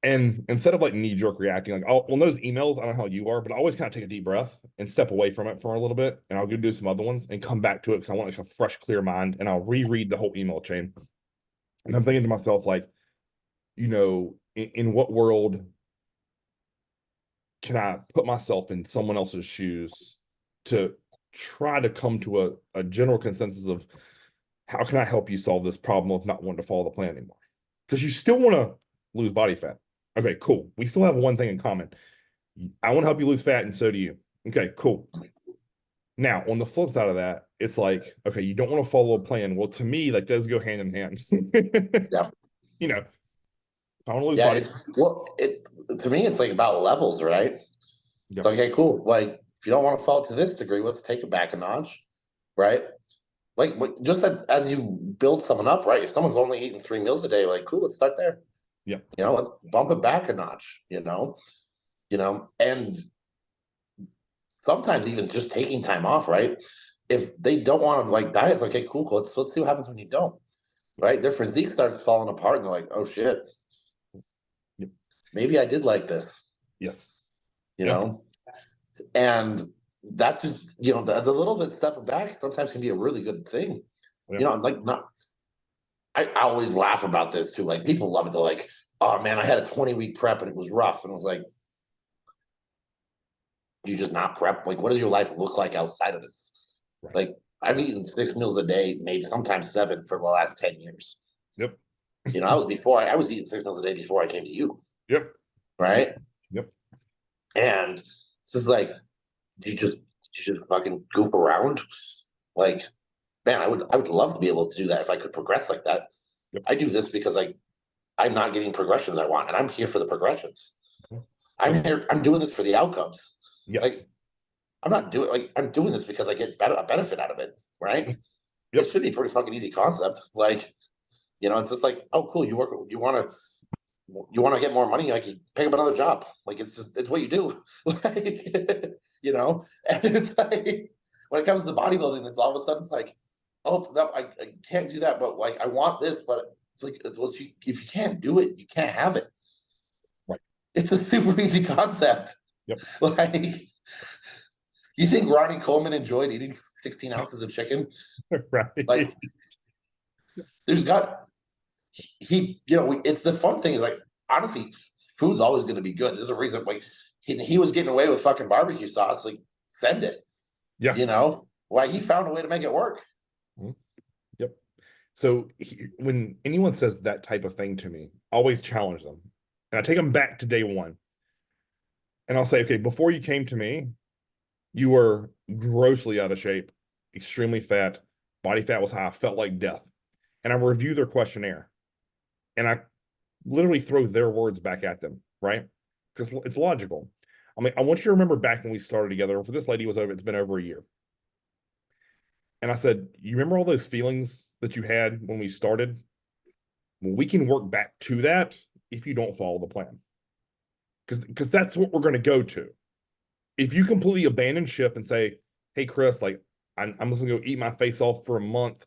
[SPEAKER 1] and instead of like knee-jerk reacting, like, oh, well, those emails, I don't know how you are, but I always kind of take a deep breath and step away from it for a little bit, and I'll go do some other ones and come back to it because I want like a fresh, clear mind, and I'll reread the whole email chain. And I'm thinking to myself, like, in what world can I put myself in someone else's shoes to try to come to a general consensus of how can I help you solve this problem of not wanting to follow the plan anymore? Because you still want to lose body fat. Okay, cool. We still have one thing in common. I want to help you lose fat, and so do you. Okay, cool. Now, on the flip side of that, it's like, okay, you don't want to follow a plan. Well, to me, like those go hand in hand.
[SPEAKER 2] Yeah.
[SPEAKER 1] You know, if I want to lose
[SPEAKER 2] Yeah,
[SPEAKER 1] body,
[SPEAKER 2] it's well, it to me it's like about levels, right? It's
[SPEAKER 1] yep,
[SPEAKER 2] okay, cool. Like if you don't want to fall to this degree, let's take it back a notch, right? Like just as you build someone up, right? If someone's only eating 3 meals a day, like cool, let's start there.
[SPEAKER 1] yep,
[SPEAKER 2] Let's bump it back a notch, and sometimes even just taking time off, right? If they don't want to like diet, it's okay, cool, cool. Let's see what happens when you don't, right? Their physique starts falling apart and they're like, oh shit,
[SPEAKER 1] yep,
[SPEAKER 2] maybe I did like this,
[SPEAKER 1] yes,
[SPEAKER 2] you
[SPEAKER 1] yeah,
[SPEAKER 2] know? And that's just, the little bit stepping back sometimes can be a really good thing.
[SPEAKER 1] yeah,
[SPEAKER 2] Like not I always laugh about this too. Like people love it. They're like, oh man, I had a 20-week prep and it was rough. And I was like, you just not prep? Like, what does your life look like outside of this?
[SPEAKER 1] right,
[SPEAKER 2] Like, I've eaten 6 meals a day, maybe sometimes 7 for the last 10 years.
[SPEAKER 1] yep,
[SPEAKER 2] I was eating 6 meals a day before I came to you,
[SPEAKER 1] yep,
[SPEAKER 2] right?
[SPEAKER 1] yep,
[SPEAKER 2] And it's just like, you just fucking goof around. Like, man, I would love to be able to do that if I could progress like that.
[SPEAKER 1] yep,
[SPEAKER 2] I do this because I'm not getting progressions I want, and I'm here for the progressions.
[SPEAKER 1] yep,
[SPEAKER 2] I'm doing this for the outcomes.
[SPEAKER 1] yes,
[SPEAKER 2] Like I'm doing this because I get a benefit out of it, right? It
[SPEAKER 1] yep,
[SPEAKER 2] should be a pretty fucking easy concept. Like, it's just like, oh, cool, you want to get more money, like you pick up another job. Like it's what you do. Like, and it's like when it comes to bodybuilding, it's all of a sudden it's like, oh, no, I can't do that, but like I want this, but it's like if you can't do it, you can't have it.
[SPEAKER 1] right,
[SPEAKER 2] It's a super easy concept.
[SPEAKER 1] yep,
[SPEAKER 2] Like, you think Ronnie Coleman enjoyed eating 16 ounces of chicken? Like,
[SPEAKER 1] right,
[SPEAKER 2] there's got it's the fun thing is like honestly, food's always going to be good. There's a reason like he was getting away with fucking barbecue sauce. Like, send it.
[SPEAKER 1] yeah,
[SPEAKER 2] Like he found a way to make it work.
[SPEAKER 1] mhm, yep. So when anyone says that type of thing to me, I always challenge them, and I take them back to day one, and I'll say, okay, before you came to me, you were grossly out of shape, extremely fat, body fat was high, felt like death. And I review their questionnaire and I literally throw their words back at them, right? Because it's logical. I mean, I want you to remember back when we started together. For this lady, it's been over a year. And I said, you remember all those feelings that you had when we started? Well, we can work back to that if you don't follow the plan. Because that's what we're going to go to. If you completely abandon ship and say, hey, Chris, like, I'm just going to go eat my face off for a month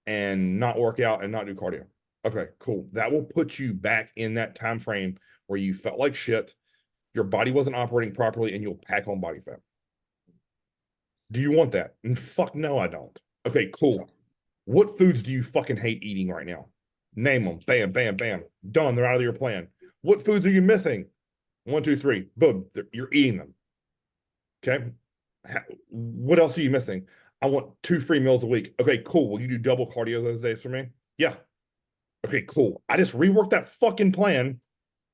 [SPEAKER 1] and not work out and not do cardio. Okay, cool. That will put you back in that time frame where you felt like shit, your body wasn't operating properly, and you'll pack on body fat. Do you want that? And fuck no, I don't. Okay, cool. What foods do you fucking hate eating right now? Name them. Bam, bam, bam. Done. They're out of your plan. What foods are you missing? 1, 2, 3. Boom. You're eating them. Okay. What else are you missing? I want 2 free meals a week. Okay, cool. Will you do double cardio those days for me? Yeah. Okay, cool. I just reworked that fucking plan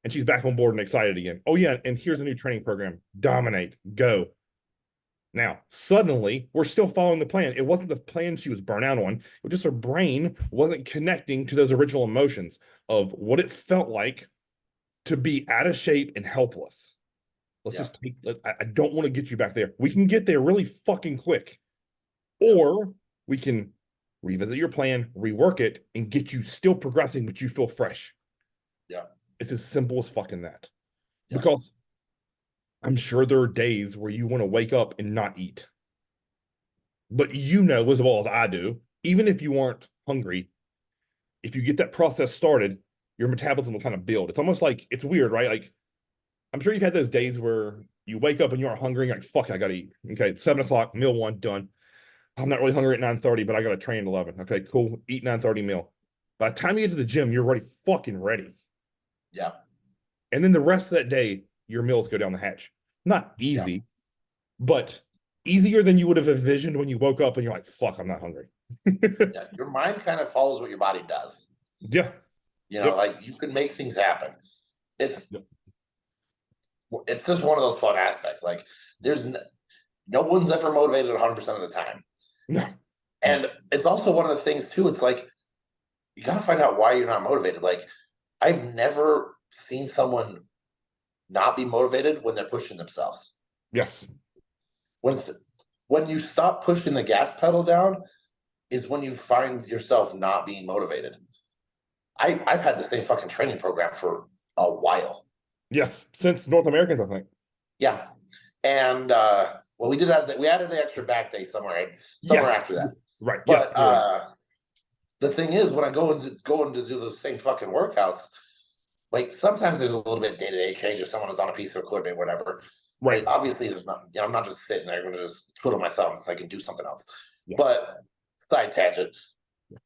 [SPEAKER 1] and she's back on board and excited again. Oh, yeah. And here's a new training program. Dominate. Go. Now, suddenly, we're still following the plan. It wasn't the plan she was burnt out on. It was just her brain wasn't connecting to those original emotions of what it felt like to be out of shape and helpless. Let's
[SPEAKER 2] Yeah.
[SPEAKER 1] just take, I don't want to get you back there. We can get there really fucking quick. Or we can revisit your plan, rework it, and get you still progressing, but you feel fresh.
[SPEAKER 2] Yeah.
[SPEAKER 1] It's as simple as fucking that.
[SPEAKER 2] Yeah.
[SPEAKER 1] Because I'm sure there are days where you want to wake up and not eat. But you know as well as I do, even if you aren't hungry, if you get that process started, your metabolism will kind of build. It's almost like it's weird, right? Like I'm sure you've had those days where you wake up and you aren't hungry, and you're like, fuck, I gotta eat. Okay, it's 7 o'clock, meal one, done. I'm not really hungry at 9:30, but I gotta train at 11. Okay, cool. Eat 9:30 meal. By the time you get to the gym, you're already fucking ready.
[SPEAKER 2] Yeah.
[SPEAKER 1] And then the rest of that day, your meals go down the hatch. Not
[SPEAKER 2] Yeah.
[SPEAKER 1] easy, but easier than you would have envisioned when you woke up and you're like, fuck, I'm not hungry.
[SPEAKER 2] Yeah. Your mind kind of follows what your body does.
[SPEAKER 1] Yeah.
[SPEAKER 2] You know, like you can make things happen. It's
[SPEAKER 1] Yep.
[SPEAKER 2] it's just one of those fun aspects. Like there's no one's ever motivated 100% of the time.
[SPEAKER 1] No.
[SPEAKER 2] And it's also one of the things too. It's like you got to find out why you're not motivated. Like I've never seen someone not be motivated when they're pushing themselves.
[SPEAKER 1] Yes.
[SPEAKER 2] When when you stop pushing the gas pedal down is when you find yourself not being motivated. I've had the same fucking training program for a while.
[SPEAKER 1] Yes. Since North Americans, I think.
[SPEAKER 2] Yeah. And well, we added the extra back day somewhere
[SPEAKER 1] Yes.
[SPEAKER 2] after that.
[SPEAKER 1] Right.
[SPEAKER 2] But
[SPEAKER 1] Yeah.
[SPEAKER 2] the thing is, when I go into do those same fucking workouts, like sometimes there's a little bit day-to-day change if someone is on a piece of equipment, whatever.
[SPEAKER 1] Right.
[SPEAKER 2] Like, obviously, there's not, I'm not just sitting there, I'm gonna just twiddle my thumbs. I can do something else.
[SPEAKER 1] Yes.
[SPEAKER 2] But side tangent.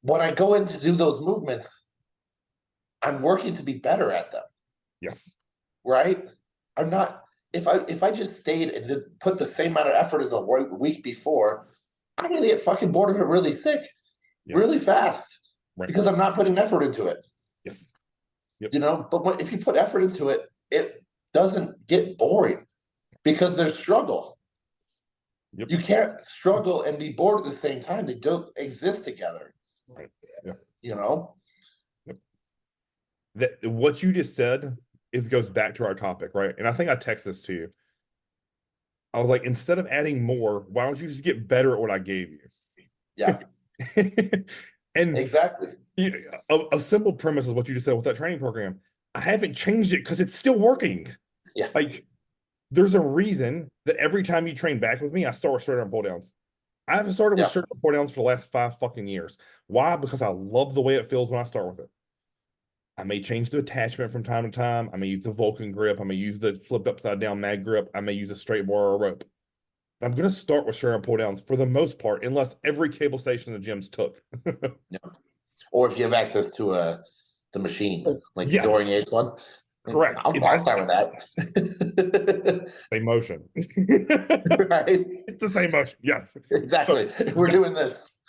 [SPEAKER 2] When I go in to do those movements, I'm working to be better at them.
[SPEAKER 1] Yes.
[SPEAKER 2] Right? I'm not. If I just stayed and put the same amount of effort as the week before, I'm gonna get fucking bored of it really sick, really fast,
[SPEAKER 1] right.
[SPEAKER 2] because I'm not putting effort into it.
[SPEAKER 1] Yes. Yep.
[SPEAKER 2] You know, but if you put effort into it, it doesn't get boring because there's struggle.
[SPEAKER 1] Yep.
[SPEAKER 2] You can't struggle and be bored at the same time. They don't exist together.
[SPEAKER 1] Right. Yeah.
[SPEAKER 2] You know?
[SPEAKER 1] Yep. That what you just said goes back to our topic, right? And I think I text this to you. I was like, instead of adding more, why don't you just get better at what I gave you?
[SPEAKER 2] Yeah.
[SPEAKER 1] And
[SPEAKER 2] exactly.
[SPEAKER 1] A simple premise is what you just said with that training program. I haven't changed it because it's still working.
[SPEAKER 2] Yeah.
[SPEAKER 1] Like, there's a reason that every time you train back with me, I start with straight arm pull downs. I haven't started with straight arm pull downs for the last 5 fucking years. Why? Because I love the way it feels when I start with it. I may change the attachment from time to time. I may use the Vulcan grip. I may use the flipped upside down mag grip. I may use a straight bar or a rope. I'm going to start with straight arm pull downs for the most part, unless every cable station in the gyms took.
[SPEAKER 2] Yeah. Or if you have access to the machine, like the Dorian Yates one.
[SPEAKER 1] Correct.
[SPEAKER 2] I'll start with that.
[SPEAKER 1] Same motion.
[SPEAKER 2] Right?
[SPEAKER 1] It's the same motion. Yes.
[SPEAKER 2] Exactly. We're doing this.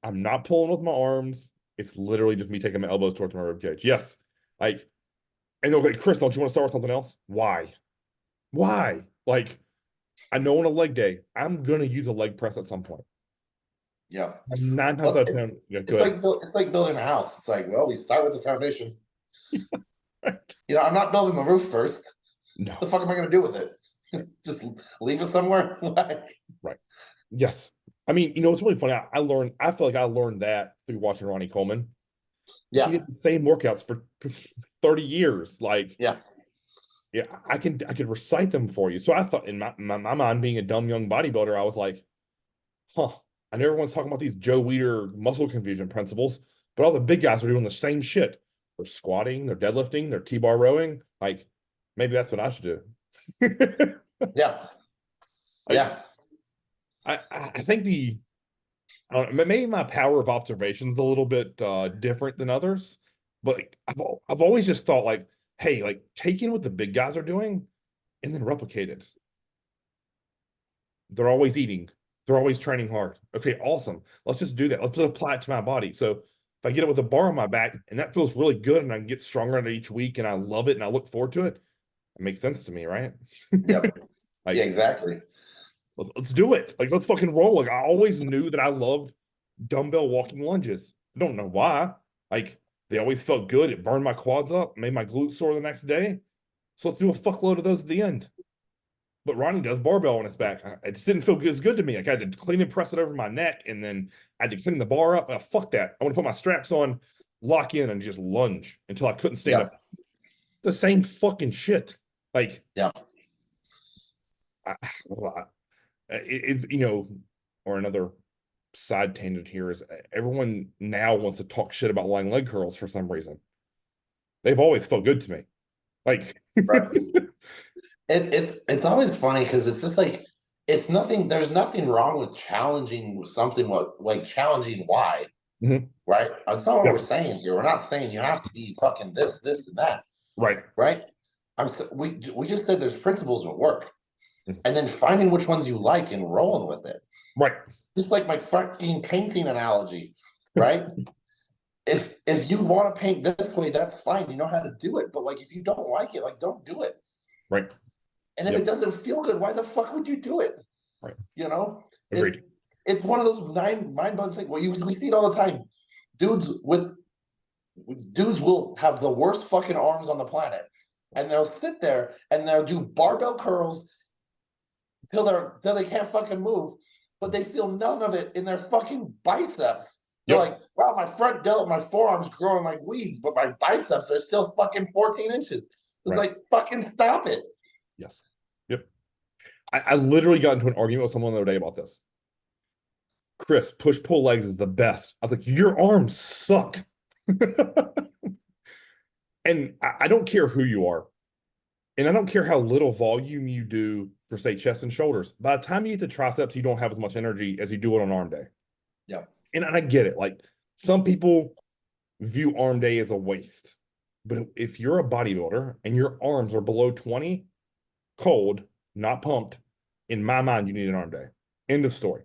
[SPEAKER 1] I'm not pulling with my arms. It's literally just me taking my elbows towards my rib cage. Yes. Like, and they're like, Chris, don't you want to start with something else? Why? Why? Like, I know on a leg day, I'm gonna use a leg press at some point.
[SPEAKER 2] Yeah.
[SPEAKER 1] 9 times out of 10. Yeah,
[SPEAKER 2] it's like building a house. It's like, well, we start with the foundation.
[SPEAKER 1] Right.
[SPEAKER 2] You know, I'm not building the roof first.
[SPEAKER 1] No.
[SPEAKER 2] What the fuck am I gonna do with it? Just leave it somewhere?
[SPEAKER 1] Right. Yes. I mean, you know, it's really funny. I feel like I learned that through watching Ronnie Coleman.
[SPEAKER 2] Yeah.
[SPEAKER 1] He did the same workouts for 30 years. Like,
[SPEAKER 2] yeah,
[SPEAKER 1] I could recite them for you. So I thought in my mind, being a dumb young bodybuilder, I was like, huh, I know everyone's talking about these Joe Weider muscle confusion principles, but all the big guys are doing the same shit. They're squatting, they're deadlifting, they're T-bar rowing. Like, maybe that's what I should do.
[SPEAKER 2] yeah. Yeah.
[SPEAKER 1] I think maybe my power of observation is a little bit different than others, but I've always just thought like, hey, like take in what the big guys are doing and then replicate it. They're always eating. They're always training hard. Okay, awesome. Let's just do that. Let's apply it to my body. So if I get it with a bar on my back and that feels really good and I can get stronger at it each week and I love it and I look forward to it, it makes sense to me, right?
[SPEAKER 2] Yep.
[SPEAKER 1] Like,
[SPEAKER 2] yeah, exactly.
[SPEAKER 1] Let's do it. Like, let's fucking roll. Like, I always knew that I loved dumbbell walking lunges. I don't know why. Like, they always felt good. It burned my quads up, made my glutes sore the next day. So let's do a fuckload of those at the end. But Ronnie does barbell on his back. It just didn't feel as good to me. Like, I had to clean and press it over my neck, and then I had to clean the bar up. Fuck that. I want to put my straps on, lock in, and just lunge until I couldn't stand up. The same fucking shit. Like,
[SPEAKER 2] yeah.
[SPEAKER 1] It's, you know, or another side tangent here is everyone now wants to talk shit about lying leg curls for some reason. They've always felt good to me. Like,
[SPEAKER 2] right. It's always funny because it's just like it's nothing. There's nothing wrong with challenging something. Like challenging why, right? That's not what we're saying here. We're not saying you have to be fucking this, and that.
[SPEAKER 1] Right.
[SPEAKER 2] Right. We just said there's principles at work. And then finding which ones you like and rolling with it.
[SPEAKER 1] Right.
[SPEAKER 2] Just like my fucking painting analogy, right? if you want to paint this way, that's fine. You know how to do it. But like if you don't like it, like don't do it.
[SPEAKER 1] Right.
[SPEAKER 2] And if it doesn't feel good, why the fuck would you do it?
[SPEAKER 1] Right.
[SPEAKER 2] You know,
[SPEAKER 1] Agreed.
[SPEAKER 2] it's one of those mind-blowing things. Well, we see it all the time. Dudes with dudes will have the worst fucking arms on the planet, and they'll sit there and they'll do barbell curls till they can't fucking move, but they feel none of it in their fucking biceps. They're like, wow, my front delt, my forearms growing like weeds, but my biceps are still fucking 14 inches. It's like, fucking stop it.
[SPEAKER 1] Yes. Yep. I literally got into an argument with someone the other day about this. Chris, push-pull legs is the best. I was like, your arms suck. And I don't care who you are. And I don't care how little volume you do for, say, chest and shoulders. By the time you get to triceps, you don't have as much energy as you do it on arm day.
[SPEAKER 2] Yeah.
[SPEAKER 1] And I get it. Like, some people view arm day as a waste. But if you're a bodybuilder and your arms are below 20, cold, not pumped, in my mind, you need an arm day. End of story.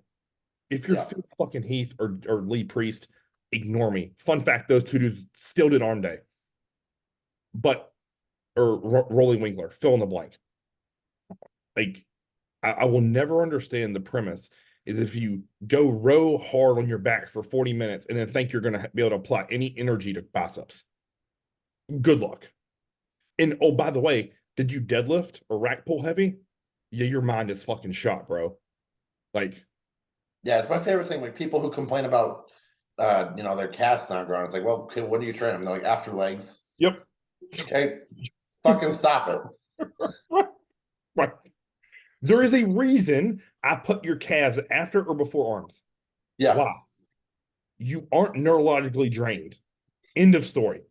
[SPEAKER 1] If you're Phil fucking Heath or Lee Priest, ignore me. Fun fact, those two dudes still did arm day. But, or Rolling Winkler, fill in the blank. Like, I will never understand the premise is if you go row hard on your back for 40 minutes and then think you're going to be able to apply any energy to biceps. Good luck. And, oh, by the way, did you deadlift or rack pull heavy? Yeah, your mind is fucking shot, bro. Like,
[SPEAKER 2] yeah, it's my favorite thing. Like people who complain about, their calves not growing. It's like, well, okay, when do you train them? They're like after legs.
[SPEAKER 1] Yep.
[SPEAKER 2] Okay, fucking stop it.
[SPEAKER 1] Right. There is a reason I put your calves after or before arms.
[SPEAKER 2] Yeah.
[SPEAKER 1] Why? You aren't neurologically drained. End of story.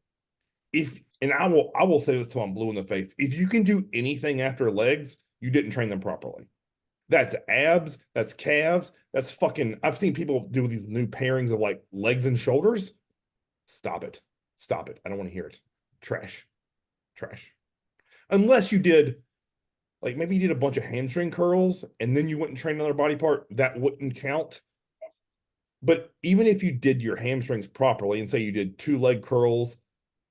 [SPEAKER 1] And I will say this till I'm blue in the face. If you can do anything after legs, you didn't train them properly. That's abs, that's calves, that's fucking. I've seen people do these new pairings of like legs and shoulders. Stop it. Stop it. I don't want to hear it. Trash. Trash. Unless you did, like maybe you did a bunch of hamstring curls and then you went and trained another body part, that wouldn't count. But even if you did your hamstrings properly and say you did 2 leg curls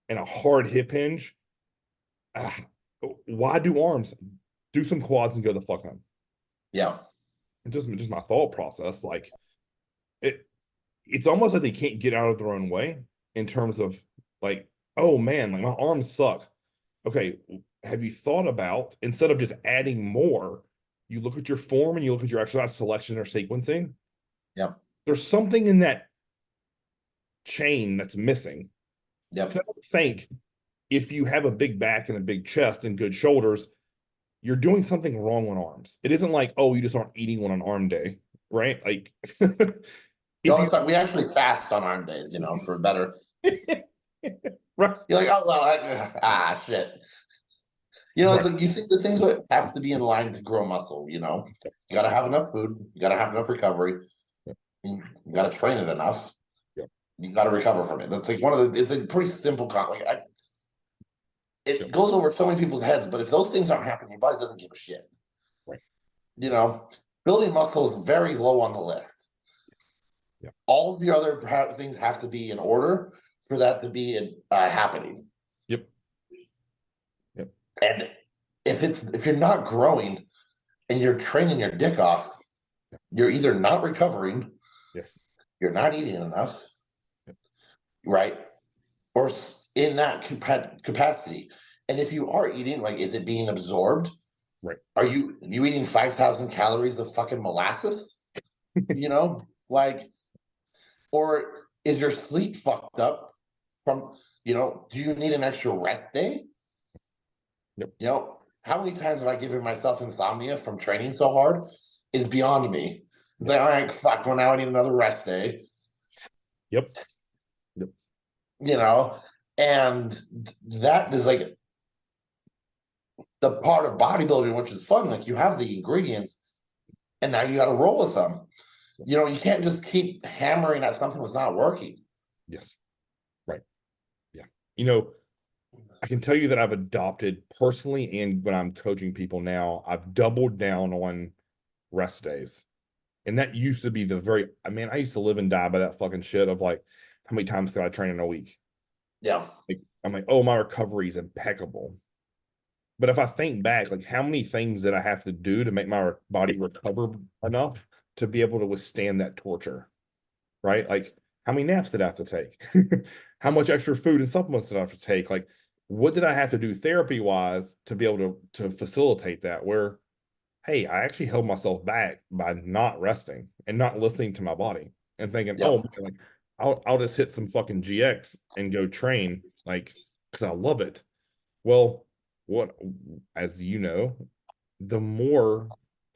[SPEAKER 1] and a hard hip hinge, why do arms? Do some quads and go the fuck home.
[SPEAKER 2] Yeah.
[SPEAKER 1] Just my thought process. Like it's almost like they can't get out of their own way in terms of like, oh man, like my arms suck. Okay, have you thought about, instead of just adding more, you look at your form and you look at your exercise selection or sequencing?
[SPEAKER 2] Yeah.
[SPEAKER 1] There's something in that chain that's missing.
[SPEAKER 2] Yep.
[SPEAKER 1] I don't think if you have a big back and a big chest and good shoulders, you're doing something wrong on arms. It isn't like, oh, you just aren't eating on an arm day, right? Like,
[SPEAKER 2] we actually fast on arm days, for better.
[SPEAKER 1] Right.
[SPEAKER 2] You're like, oh well, shit. It's like you think the things have to be in line to grow muscle. You got to have enough food. You got to have enough recovery. You got to train it enough. You got to recover from it. That's like it's a pretty simple it goes over so many people's heads, but if those things aren't happening, your body doesn't give a shit.
[SPEAKER 1] Right.
[SPEAKER 2] Building muscle is very low on the list.
[SPEAKER 1] Yeah.
[SPEAKER 2] All of the other things have to be in order for that to be happening.
[SPEAKER 1] Yep.
[SPEAKER 2] And if you're not growing and you're training your dick off, you're either not recovering,
[SPEAKER 1] yes,
[SPEAKER 2] you're not eating enough, right? Or in that capacity. And if you are eating, like, is it being absorbed?
[SPEAKER 1] Right.
[SPEAKER 2] Are you eating 5,000 calories of fucking molasses? Or is your sleep fucked up from, do you need an extra rest day?
[SPEAKER 1] Yep.
[SPEAKER 2] How many times have I given myself insomnia from training so hard is beyond me. It's like, all right, fuck, well, now I need another rest day.
[SPEAKER 1] Yep.
[SPEAKER 2] And that is like the part of bodybuilding, which is fun. Like you have the ingredients and now you got to roll with them. You can't just keep hammering at something that's not working.
[SPEAKER 1] Yes. Right. Yeah. I can tell you that I've adopted personally, and when I'm coaching people now, I've doubled down on rest days. And that used to be I used to live and die by that fucking shit of like, how many times can I train in a week?
[SPEAKER 2] Yeah.
[SPEAKER 1] Like, I'm like, oh, my recovery is impeccable. But if I think back, like how many things did I have to do to make my body recover enough to be able to withstand that torture? Right? Like how many naps did I have to take? How much extra food and supplements did I have to take? Like what did I have to do therapy wise to be able to facilitate that? Where, hey, I actually held myself back by not resting and not listening to my body and thinking,
[SPEAKER 2] Yep.
[SPEAKER 1] oh, like I'll just hit some fucking GX and go train, like because I love it. Well, what, as you know, the more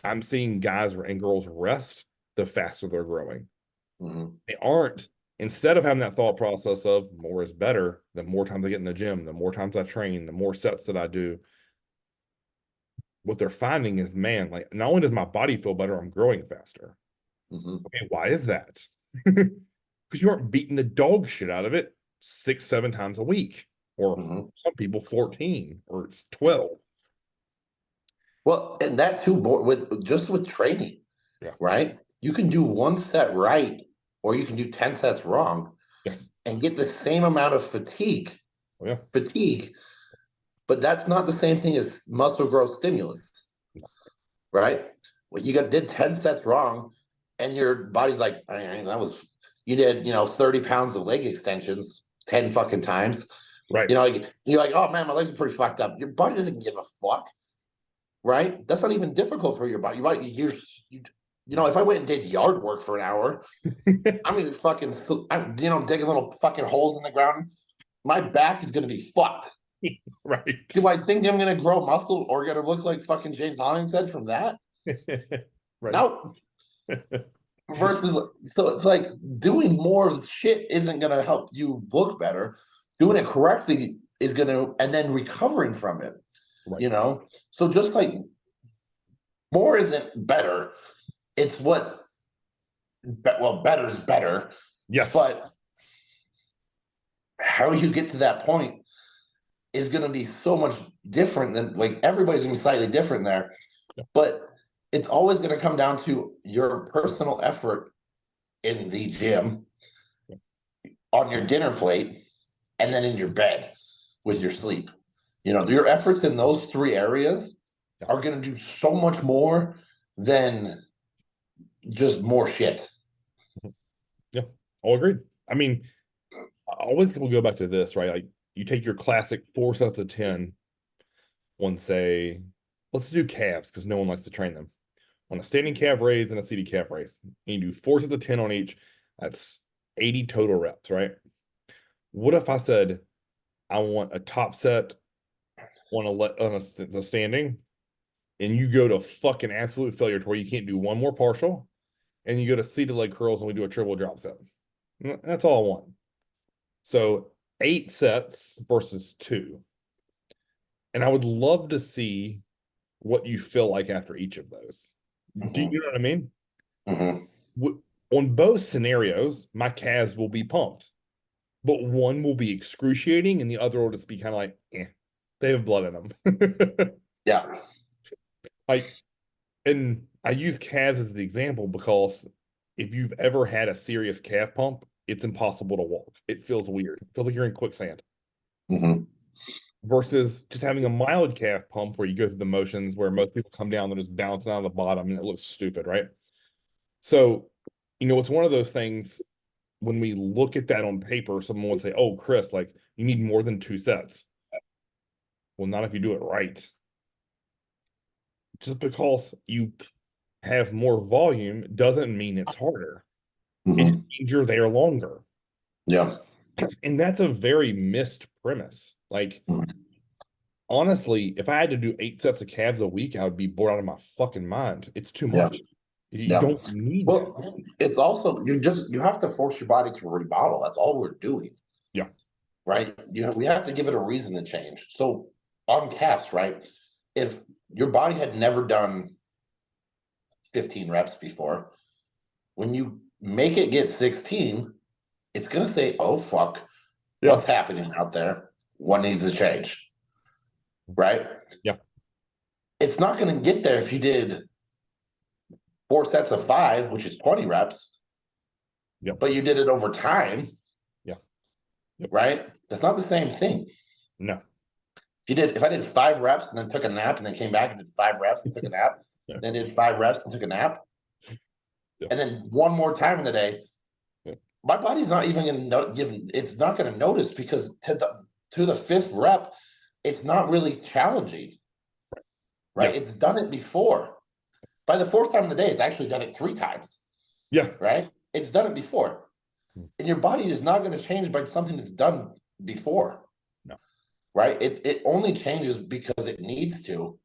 [SPEAKER 1] I'm seeing guys and girls rest, the faster they're growing.
[SPEAKER 2] Mm-hmm.
[SPEAKER 1] They aren't, instead of having that thought process of more is better, the more times I get in the gym, the more times I train, the more sets that I do, what they're finding is, man, like not only does my body feel better, I'm growing faster.
[SPEAKER 2] Mm-hmm.
[SPEAKER 1] Okay, why is that? Because you aren't beating the dog shit out of it 6, 7 times a week, or
[SPEAKER 2] Mm-hmm.
[SPEAKER 1] some people 14 or it's 12.
[SPEAKER 2] Well, and that too, with training,
[SPEAKER 1] Yeah.
[SPEAKER 2] right? You can do one set right, or you can do 10 sets wrong
[SPEAKER 1] Yes.
[SPEAKER 2] and get the same amount of
[SPEAKER 1] Oh, yeah.
[SPEAKER 2] fatigue, but that's not the same thing as muscle growth stimulus, right? Well, did 10 sets wrong, and your body's like, that was you did 30 pounds of leg extensions 10 fucking times.
[SPEAKER 1] Right.
[SPEAKER 2] Like you're like, oh man, my legs are pretty fucked up. Your body doesn't give a fuck, right? That's not even difficult for your body. If I went and did yard work for an hour, I'm gonna be fucking, digging little fucking holes in the ground. My back is gonna be fucked.
[SPEAKER 1] Right.
[SPEAKER 2] Do I think I'm gonna grow muscle or gonna look like fucking James Hollingshead from that?
[SPEAKER 1] Right.
[SPEAKER 2] No. Versus, so it's like doing more of the shit isn't gonna help you look better. Doing it correctly is gonna, and then recovering from it.
[SPEAKER 1] Right.
[SPEAKER 2] So just like more isn't better. It's better is better,
[SPEAKER 1] Yes.
[SPEAKER 2] but how you get to that point is going to be so much different than, like, everybody's going to be slightly different there,
[SPEAKER 1] Yeah.
[SPEAKER 2] but it's always going to come down to your personal effort in the gym,
[SPEAKER 1] Yeah.
[SPEAKER 2] on your dinner plate, and then in your bed with your sleep. Your efforts in those three areas
[SPEAKER 1] Yeah.
[SPEAKER 2] are going to do so much more than just more shit.
[SPEAKER 1] Yeah. All agreed. I mean, I always will go back to this, right? Like you take your classic 4 sets of 10 on, say, let's do calves because no one likes to train them. On a standing calf raise and a seated calf raise. And you do 4 sets of 10 on each. That's 80 total reps, right? What if I said I want a top set the standing, and you go to fucking absolute failure to where you can't do one more partial, and you go to seated leg curls and we do a triple drop set. That's all I want. So 8 sets versus 2. And I would love to see what you feel like after each of those. Do you know what I mean?
[SPEAKER 2] Mm-hmm.
[SPEAKER 1] On both scenarios, my calves will be pumped, but one will be excruciating and the other will just be kind of like, they have blood in them.
[SPEAKER 2] Yeah.
[SPEAKER 1] Like, and I use calves as the example because if you've ever had a serious calf pump, it's impossible to walk. It feels weird. It feels like you're in quicksand.
[SPEAKER 2] Mm-hmm.
[SPEAKER 1] Versus just having a mild calf pump where you go through the motions where most people come down, they're just bouncing out of the bottom and it looks stupid, right? So, it's one of those things when we look at that on paper, someone would say, oh, Chris, like you need more than 2 sets. Well, not if you do it right. Just because you have more volume doesn't mean it's harder. It
[SPEAKER 2] Mm-hmm.
[SPEAKER 1] means you're there longer.
[SPEAKER 2] Yeah.
[SPEAKER 1] And that's a very missed premise. Like,
[SPEAKER 2] Mm-hmm.
[SPEAKER 1] honestly, if I had to do 8 sets of calves a week, I would be bored out of my fucking mind. It's too
[SPEAKER 2] Yeah.
[SPEAKER 1] much. You
[SPEAKER 2] Yeah.
[SPEAKER 1] don't need that.
[SPEAKER 2] Well, it's also, you have to force your body to remodel. That's all we're doing.
[SPEAKER 1] Yeah.
[SPEAKER 2] Right. We have to give it a reason to change. So on calves, right? If your body had never done 15 reps before, when you make it get 16, it's gonna say, oh fuck,
[SPEAKER 1] Yeah.
[SPEAKER 2] what's happening out there? What needs to change? Right?
[SPEAKER 1] Yeah.
[SPEAKER 2] It's not gonna get there if you did 4 sets of 5, which is 20 reps,
[SPEAKER 1] Yeah.
[SPEAKER 2] but you did it over time.
[SPEAKER 1] Yep.
[SPEAKER 2] right? That's not the same thing.
[SPEAKER 1] No.
[SPEAKER 2] If I did 5 reps and then took a nap and then came back and did 5 reps and took a nap,
[SPEAKER 1] Yeah.
[SPEAKER 2] then did 5 reps and took a nap,
[SPEAKER 1] Yeah.
[SPEAKER 2] and then one more time in the day,
[SPEAKER 1] Yeah.
[SPEAKER 2] my body's not even going to give. It's not going to notice because to the 5th rep, it's not really challenging, right?
[SPEAKER 1] Yeah.
[SPEAKER 2] It's done it before. By the 4th time of the day, it's actually done it 3 times,
[SPEAKER 1] Yeah.
[SPEAKER 2] right? It's done it before, and your body is not going to change by something that's done before.
[SPEAKER 1] No.
[SPEAKER 2] Right? It only changes because it needs to,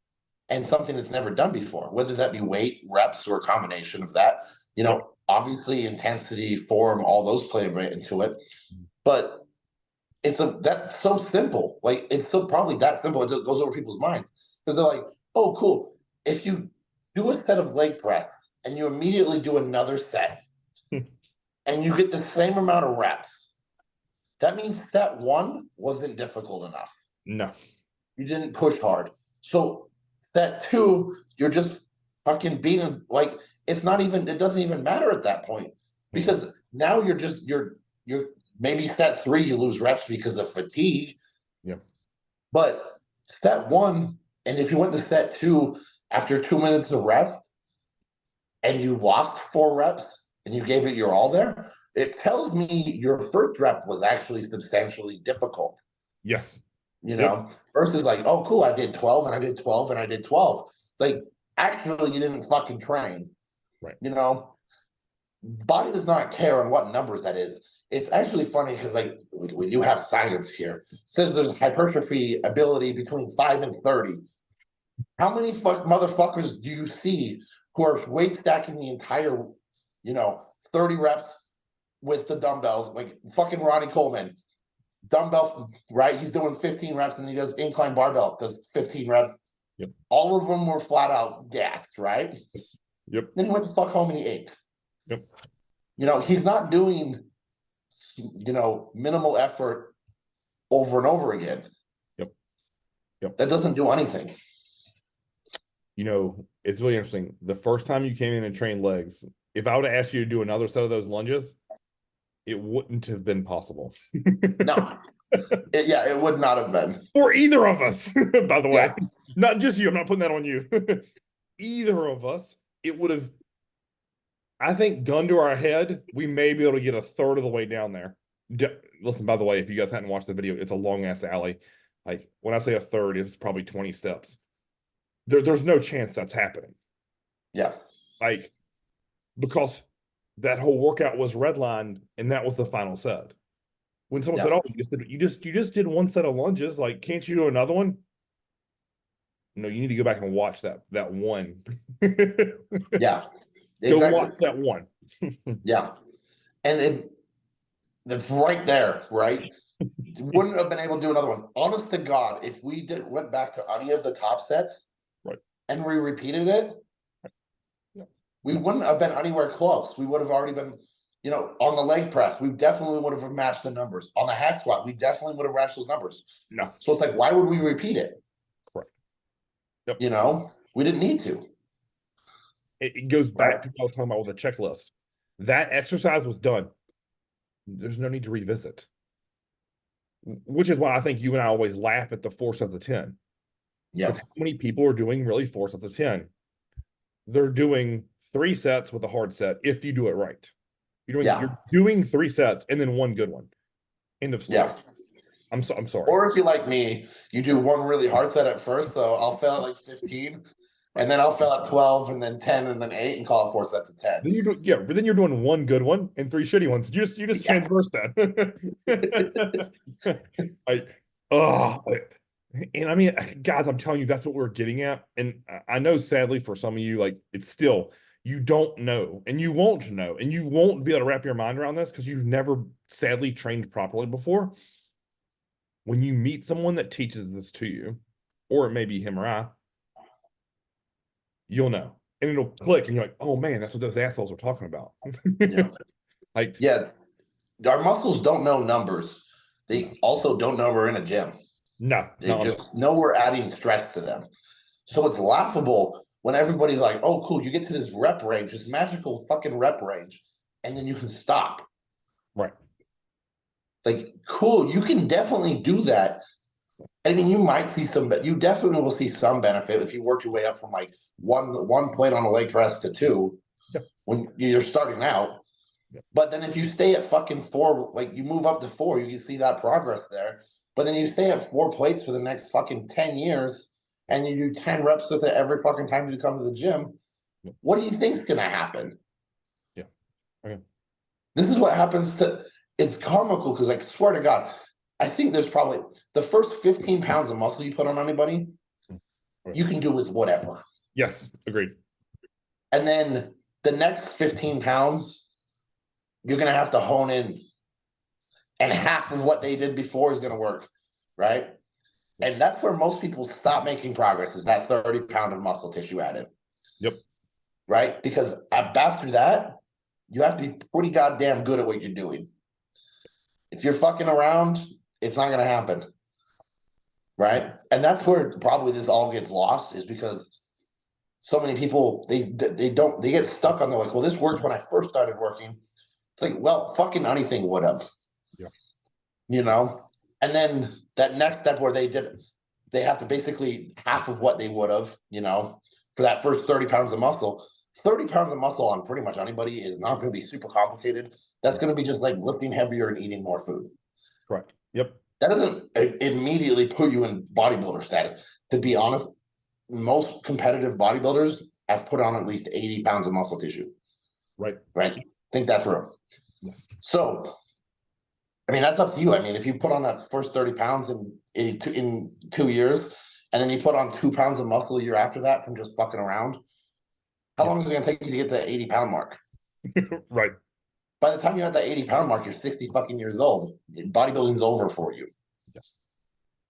[SPEAKER 2] and something that's never done before, whether that be weight, reps, or a combination of that.
[SPEAKER 1] Yep.
[SPEAKER 2] Obviously intensity, form, all those play into it. But that's so simple. Like it's so probably that simple. It just goes over people's minds because they're like, oh, cool. If you do a set of leg press and you immediately do another set and you get the same amount of reps, that means set 1 wasn't difficult enough.
[SPEAKER 1] No.
[SPEAKER 2] You didn't push hard. So set 2, you're just fucking beating. Like it doesn't even matter at that point because now you're maybe set 3 you lose reps because of fatigue.
[SPEAKER 1] Yeah.
[SPEAKER 2] But set 1, and if you went to set 2 after 2 minutes of rest and you lost 4 reps and you gave it your all there, it tells me your first rep was actually substantially difficult.
[SPEAKER 1] Yes.
[SPEAKER 2] Versus like, oh, cool, I did 12 and I did 12 and I did 12. Like, actually, you didn't fucking train.
[SPEAKER 1] Right.
[SPEAKER 2] Body does not care on what numbers that is. It's actually funny because, like, we do have science here. It says there's hypertrophy ability between 5 and 30. How many motherfuckers do you see who are weight stacking the entire, 30 reps with the dumbbells? Like, fucking Ronnie Coleman. Dumbbell, right? He's doing 15 reps and he does incline barbell, does 15 reps.
[SPEAKER 1] Yep.
[SPEAKER 2] All of them were flat out gassed, right?
[SPEAKER 1] Yes. Yep.
[SPEAKER 2] Then he went to fuck home and he ate.
[SPEAKER 1] Yep.
[SPEAKER 2] He's not doing, minimal effort over and over again.
[SPEAKER 1] Yep. Yep.
[SPEAKER 2] That doesn't do anything.
[SPEAKER 1] It's really interesting. The first time you came in and trained legs, if I would have asked you to do another set of those lunges, it wouldn't have been possible.
[SPEAKER 2] No. It would not have been.
[SPEAKER 1] For either of us, by the way.
[SPEAKER 2] Yeah.
[SPEAKER 1] Not just you. I'm not putting that on you. Either of us, it would have, I think, gun to our head, we may be able to get a third of the way down there. Listen, by the way, if you guys hadn't watched the video, it's a long-ass alley. Like, when I say a third, it's probably 20 steps. There's no chance that's happening.
[SPEAKER 2] Yeah.
[SPEAKER 1] Like, because that whole workout was redlined, and that was the final set. When someone said, "Oh, you just did one set of lunges, like, can't you do another one?" No, you need to go back and watch that one.
[SPEAKER 2] Yeah.
[SPEAKER 1] Exactly. Go watch that one.
[SPEAKER 2] Yeah. And that's right there, right? Wouldn't have been able to do another one. Honest to God, if we went back to any of the top sets,
[SPEAKER 1] right, and
[SPEAKER 2] we repeated it,
[SPEAKER 1] yeah,
[SPEAKER 2] we wouldn't have been anywhere close. We would have already been, on the leg press, we definitely would have matched the numbers. On the hack squat, we definitely would have matched those numbers.
[SPEAKER 1] No.
[SPEAKER 2] So it's like, why would we repeat it?
[SPEAKER 1] Correct. Yep.
[SPEAKER 2] We didn't need to.
[SPEAKER 1] It goes back to what I was talking about with the checklist. That exercise was done. There's no need to revisit. Which is why I think you and I always laugh at the 4 sets of 10.
[SPEAKER 2] Yeah.
[SPEAKER 1] How many people are doing really 4 sets of 10? They're doing 3 sets with a hard set if you do it right. You're doing 3 sets and then one good one. End of story.
[SPEAKER 2] Yeah.
[SPEAKER 1] I'm sorry.
[SPEAKER 2] Or if you like me, you do one really hard set at first, so I'll fail at like 15, and then I'll fail at 12, and then 10, and then 8, and call it 4 sets of 10.
[SPEAKER 1] But then you're doing one good one and 3 shitty ones. You just transverse that. And I mean, guys, I'm telling you, that's what we're getting at. And I know, sadly, for some of you, like, it's still, you don't know, and you won't know, and you won't be able to wrap your mind around this because you've never, sadly, trained properly before. When you meet someone that teaches this to you, or it may be him or I, you'll know. And it'll click, and you're like, oh, man, that's what those assholes were talking about.
[SPEAKER 2] Our muscles don't know numbers. They also don't know we're in a gym.
[SPEAKER 1] No.
[SPEAKER 2] They just know we're adding stress to them. So it's laughable when everybody's like, oh, cool, you get to this rep range, this magical fucking rep range, and then you can stop.
[SPEAKER 1] Right.
[SPEAKER 2] like, cool, you can definitely do that. I mean, you definitely will see some benefit if you work your way up from like one plate on a leg press to two
[SPEAKER 1] Yeah.
[SPEAKER 2] when you're starting out.
[SPEAKER 1] Yeah.
[SPEAKER 2] But then if you stay at fucking four, like you move up to four, you can see that progress there. But then you stay at four plates for the next fucking 10 years and you do 10 reps with it every fucking time you come to the gym.
[SPEAKER 1] Yeah.
[SPEAKER 2] What do you think's gonna happen?
[SPEAKER 1] Yeah. Okay.
[SPEAKER 2] This is what happens to it's comical because, like, swear to God, I think there's probably the first 15 pounds of muscle you put on anybody,
[SPEAKER 1] Okay.
[SPEAKER 2] you can do with whatever.
[SPEAKER 1] Yes, agreed.
[SPEAKER 2] And then the next 15 pounds, you're gonna have to hone in. And half of what they did before is gonna work, right? And that's where most people stop making progress, is that 30 pound of muscle tissue added.
[SPEAKER 1] Yep.
[SPEAKER 2] Right? Because after that, you have to be pretty goddamn good at what you're doing. If you're fucking around, it's not gonna happen. Right? And that's where probably this all gets lost, is because so many people they get stuck on, they're like, well, this worked when I first started working. It's like, well, fucking anything would have.
[SPEAKER 1] Yeah.
[SPEAKER 2] You know? And then that next step where they have to basically half of what they would have, for that first 30 pounds of muscle. 30 pounds of muscle on pretty much anybody is not going to be super complicated. That's going to be just like lifting heavier and eating more food.
[SPEAKER 1] Correct. Yep.
[SPEAKER 2] That doesn't immediately put you in bodybuilder status. To be honest, most competitive bodybuilders have put on at least 80 pounds of muscle tissue.
[SPEAKER 1] Right.
[SPEAKER 2] Right? Think that through.
[SPEAKER 1] Yes.
[SPEAKER 2] So, I mean, that's up to you. I mean, if you put on that first 30 pounds in 2 years, and then you put on 2 pounds of muscle a year after that from just fucking around, how long is it going to take you to get the 80-pound mark?
[SPEAKER 1] Right.
[SPEAKER 2] By the time you're at that 80-pound mark, you're 60 fucking years old. Bodybuilding's over for you.
[SPEAKER 1] Yes.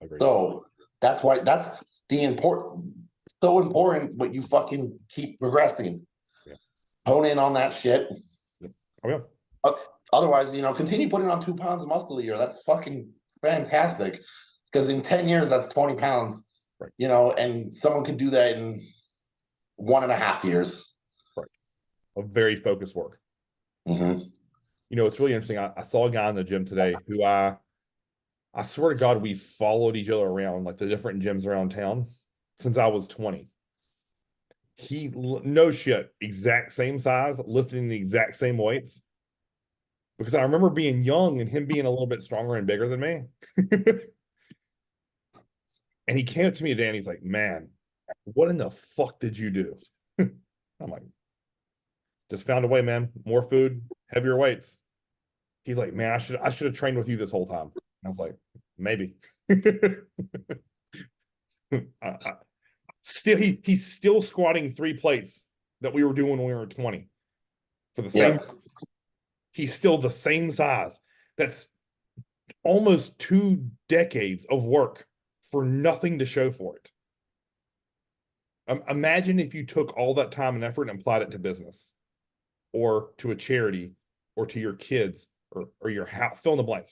[SPEAKER 1] Agreed.
[SPEAKER 2] So that's why that's so important, but you fucking keep progressing.
[SPEAKER 1] Yeah.
[SPEAKER 2] Hone in on that shit.
[SPEAKER 1] Yeah. Oh, yeah.
[SPEAKER 2] Otherwise, continue putting on 2 pounds of muscle a year. That's fucking fantastic. Because in 10 years, that's 20 pounds.
[SPEAKER 1] Right.
[SPEAKER 2] And someone could do that in 1.5 years.
[SPEAKER 1] Right. A very focused work.
[SPEAKER 2] Mm-hmm.
[SPEAKER 1] It's really interesting. I saw a guy in the gym today who I swear to God, we followed each other around, like the different gyms around town, since I was 20. He, no shit, exact same size, lifting the exact same weights. Because I remember being young and him being a little bit stronger and bigger than me. And he came up to me today and he's like, man, what in the fuck did you do? I'm like, just found a way, man. More food, heavier weights. He's like, man, I should have trained with you this whole time. And I was like, maybe. Still, he's still squatting 3 plates that we were doing when we were 20 for the same.
[SPEAKER 2] Yep.
[SPEAKER 1] He's still the same size. That's almost 2 decades of work for nothing to show for it. Imagine if you took all that time and effort and applied it to business or to a charity or to your kids or your house, fill in the blank.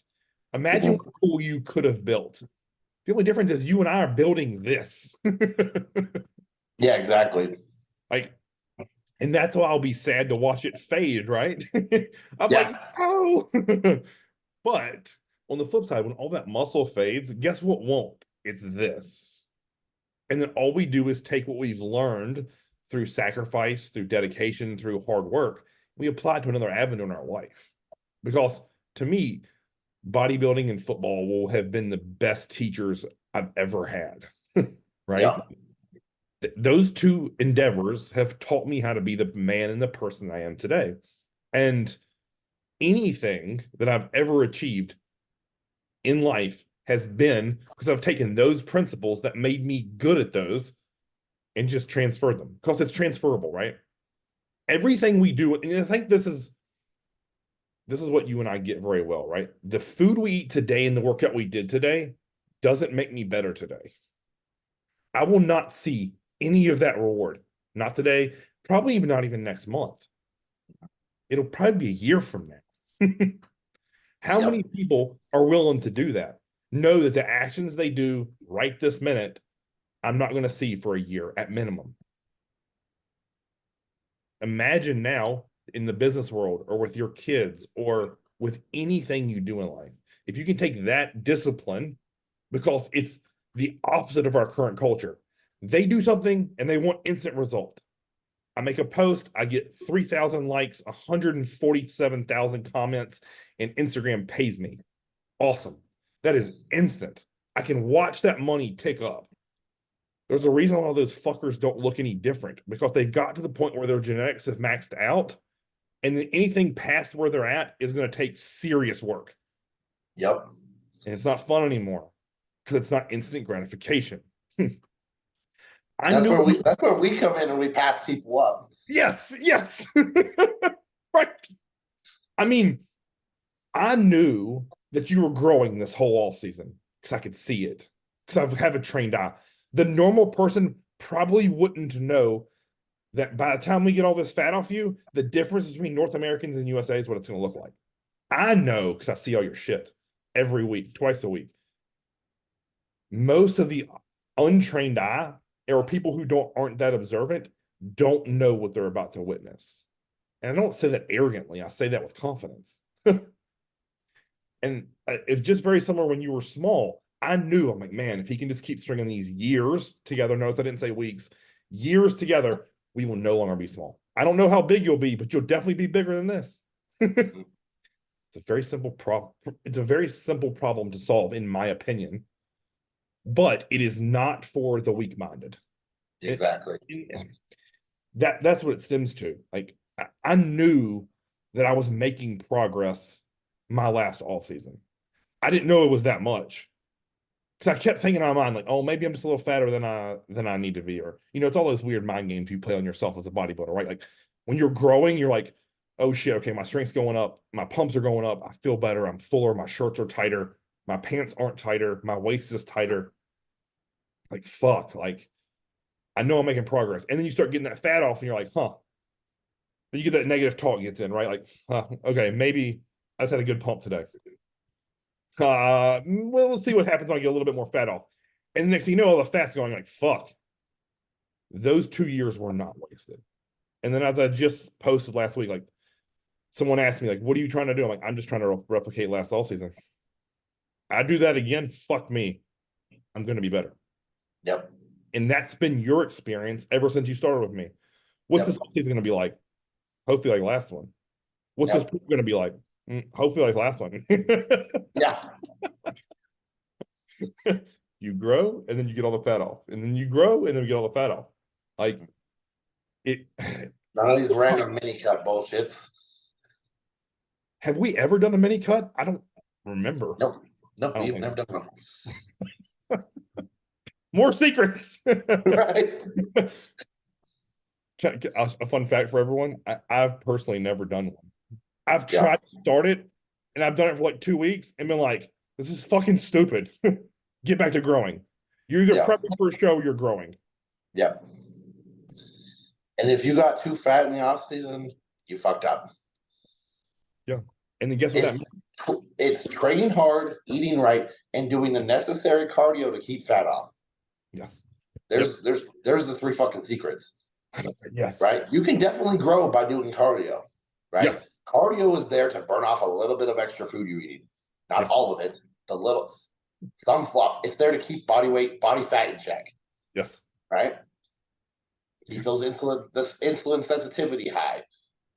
[SPEAKER 1] Imagine what cool you could have built. The only difference is you and I are building this.
[SPEAKER 2] Yeah, exactly.
[SPEAKER 1] Like, and that's why I'll be sad to watch it fade, right? I'm
[SPEAKER 2] Yeah.
[SPEAKER 1] like, oh. But on the flip side, when all that muscle fades, guess what won't? It's this. And then all we do is take what we've learned through sacrifice, through dedication, through hard work, we apply it to another avenue in our life. Because to me, bodybuilding and football will have been the best teachers I've ever had. Right?
[SPEAKER 2] Yeah.
[SPEAKER 1] Those two endeavors have taught me how to be the man and the person I am today. And anything that I've ever achieved in life has been because I've taken those principles that made me good at those and just transferred them because it's transferable, right? Everything we do, and I think this is what you and I get very well, right? The food we eat today and the workout we did today doesn't make me better today. I will not see any of that reward. Not today, probably even not even next month. It'll probably be a year from now. How many people are willing to do that? Know that the actions they do right this minute, I'm not going to see for a year at minimum. Imagine now in the business world or with your kids or with anything you do in life. if you can take that discipline, because it's the opposite of our current culture. They do something and they want instant result. I make a post, I get 3,000 likes, 147,000 comments, and Instagram pays me. Awesome. That is instant. I can watch that money tick up. There's a reason a lot of those fuckers don't look any different, because they got to the point where their genetics have maxed out, and then anything past where they're at is going to take serious work.
[SPEAKER 2] Yep.
[SPEAKER 1] And it's not fun anymore because it's not instant gratification.
[SPEAKER 2] That's where we come in and we pass people up.
[SPEAKER 1] Yes. Right. I mean, I knew that you were growing this whole off season because I could see it, because I have a trained eye. The normal person probably wouldn't know that by the time we get all this fat off you, the difference between North Americans and USA is what it's going to look like. I know because I see all your shit every week, twice a week. Most of the untrained eye, or people who aren't that observant, don't know what they're about to witness. And I don't say that arrogantly. I say that with confidence. And it's just very similar when you were small. I knew, I'm like, man, if he can just keep stringing these years together, notice I didn't say weeks, years together, we will no longer be small. I don't know how big you'll be, but you'll definitely be bigger than this. It's a very simple problem. It's a very simple problem to solve, in my opinion. But it is not for the weak-minded.
[SPEAKER 2] Exactly.
[SPEAKER 1] That's what it stems to. Like, I knew that I was making progress my last off season. I didn't know it was that much, because I kept thinking in my mind, like, oh, maybe I'm just a little fatter than I need to be, or it's all those weird mind games you play on yourself as a bodybuilder, right? Like, when you're growing, you're like, oh shit, okay, my strength's going up, my pumps are going up, I feel better, I'm fuller, my shirts are tighter, my pants aren't tighter, my waist is tighter. Like, fuck, like, I know I'm making progress. And then you start getting that fat off and you're like, huh. Then you get that negative talk gets in, right? Like, huh, okay, maybe I just had a good pump today. Well, let's see what happens when I get a little bit more fat off. And the next thing you know, all the fat's going, like, fuck. Those 2 years were not wasted. And then, as I just posted last week, like, someone asked me, like, what are you trying to do? I'm like, I'm just trying to replicate last all season. I do that again, fuck me. I'm going to be better.
[SPEAKER 2] Yep.
[SPEAKER 1] And that's been your experience ever since you started with me. What's this season going to be like? Hopefully like last one. What's this going to be like? Hopefully like last one.
[SPEAKER 2] Yeah.
[SPEAKER 1] You grow and then you get all the fat off. And then you grow and then you get all the fat off. Like, it.
[SPEAKER 2] None of these random mini cut bullshits.
[SPEAKER 1] Have we ever done a mini cut? I don't remember.
[SPEAKER 2] Nope. We've never done one.
[SPEAKER 1] More secrets.
[SPEAKER 2] Right.
[SPEAKER 1] A fun fact for everyone, I've personally never done one. I've tried to start it, and I've done it for like 2 weeks and been like, this is fucking stupid. Get back to growing. You're either prepping for a show or you're growing.
[SPEAKER 2] Yeah. And if you got too fat in the off season, you fucked up.
[SPEAKER 1] Yeah. And then guess what that means?
[SPEAKER 2] It's training hard, eating right, and doing the necessary cardio to keep fat off.
[SPEAKER 1] Yes.
[SPEAKER 2] There's the 3 fucking secrets.
[SPEAKER 1] Yes.
[SPEAKER 2] Right? You can definitely grow by doing cardio. Right? Yeah. Cardio is there to burn off a little bit of extra food you're eating. Not all of it. Some fluff. It's there to keep body weight, body fat in check.
[SPEAKER 1] Yes.
[SPEAKER 2] Right? Keep those insulin sensitivity high.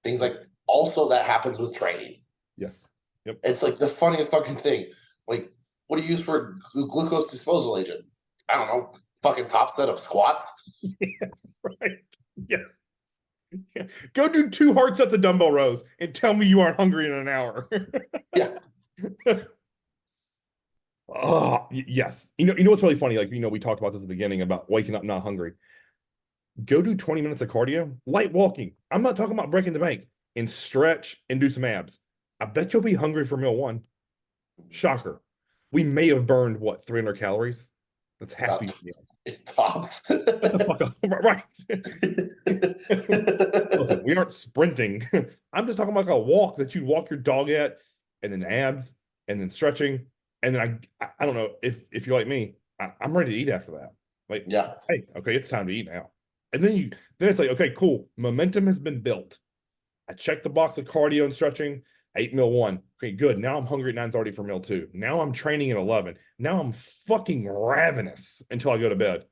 [SPEAKER 2] Things like, also that happens with training.
[SPEAKER 1] Yes. Yep.
[SPEAKER 2] It's like the funniest fucking thing. Like, what do you use for glucose disposal agent? I don't know. Fucking top set of squats.
[SPEAKER 1] Yeah, right. Yeah. Go do 2 hard sets of dumbbell rows and tell me you aren't hungry in an hour.
[SPEAKER 2] Yeah.
[SPEAKER 1] Oh, yes. You know what's really funny? Like, we talked about this at the beginning about waking up not hungry. Go do 20 minutes of cardio, light walking. I'm not talking about breaking the bank, and stretch and do some abs. I bet you'll be hungry for meal 1. Shocker. We may have burned, what, 300 calories? That's half a meal.
[SPEAKER 2] It tops.
[SPEAKER 1] What the fuck up? Right. Listen, we aren't sprinting. I'm just talking about like a walk that you walk your dog at, and then abs, and then stretching. And then I don't know if you're like me, I'm ready to eat after that. Like, hey, okay, it's time to eat now. And then it's like, okay, cool. Momentum has been built. I checked the box of cardio and stretching. I ate meal one. Okay, good. Now I'm hungry at 9:30 for meal two. Now I'm training at 11. Now I'm fucking ravenous until I go to bed.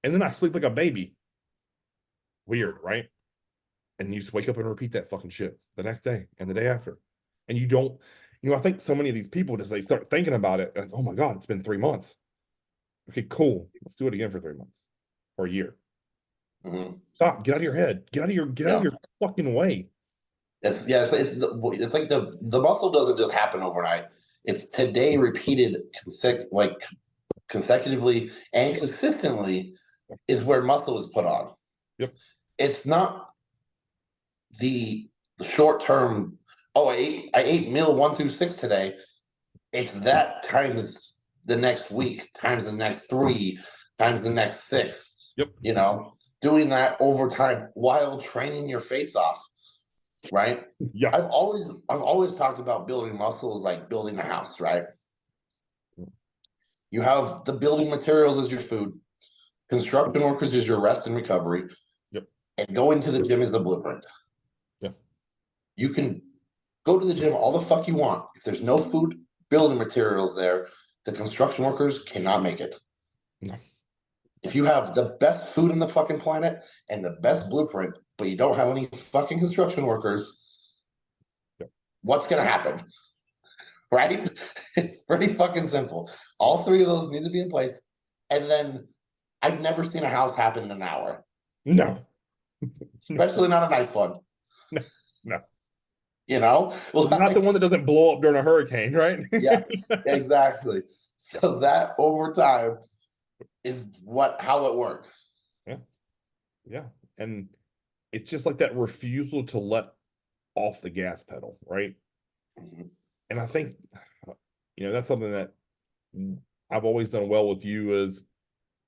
[SPEAKER 1] And then I sleep like a baby. Weird, right? And you just wake up and repeat that fucking shit the next day and the day after. And you don't, I think so many of these people just they start thinking about it like, oh my God, it's been 3 months. Okay, cool. Let's do it again for 3 months or a year.
[SPEAKER 2] Mhm.
[SPEAKER 1] Stop. Get out of your head. Get out of
[SPEAKER 2] Yeah.
[SPEAKER 1] your fucking way.
[SPEAKER 2] It's like the muscle doesn't just happen overnight. It's today repeated consecutively and consistently is where muscle is put on.
[SPEAKER 1] Yep.
[SPEAKER 2] It's not the short term. Oh, I ate meal 1 through 6 today. It's that times the next week, times the next 3, times the next 6.
[SPEAKER 1] Yep.
[SPEAKER 2] Doing that over time while training your face off, right?
[SPEAKER 1] Yeah.
[SPEAKER 2] I've always talked about building muscles like building a house, right? You have the building materials as your food, construction workers is your rest and recovery,
[SPEAKER 1] Yep.
[SPEAKER 2] and going to the gym is the blueprint.
[SPEAKER 1] Yeah.
[SPEAKER 2] You can go to the gym all the fuck you want. If there's no food, building materials there, the construction workers cannot make it.
[SPEAKER 1] No.
[SPEAKER 2] If you have the best food on the fucking planet and the best blueprint, but you don't have any fucking construction workers,
[SPEAKER 1] Yep.
[SPEAKER 2] what's gonna happen? Right? It's pretty fucking simple. All three of those need to be in place. And then I've never seen a house happen in an hour.
[SPEAKER 1] No.
[SPEAKER 2] Especially not a nice one.
[SPEAKER 1] No. No.
[SPEAKER 2] Like,
[SPEAKER 1] not the one that doesn't blow up during a hurricane, right?
[SPEAKER 2] Yeah, exactly. So that over time is how it works.
[SPEAKER 1] Yeah. Yeah. And it's just like that refusal to let off the gas pedal, right?
[SPEAKER 2] Mm-hmm.
[SPEAKER 1] And I think, that's something that I've always done well with you is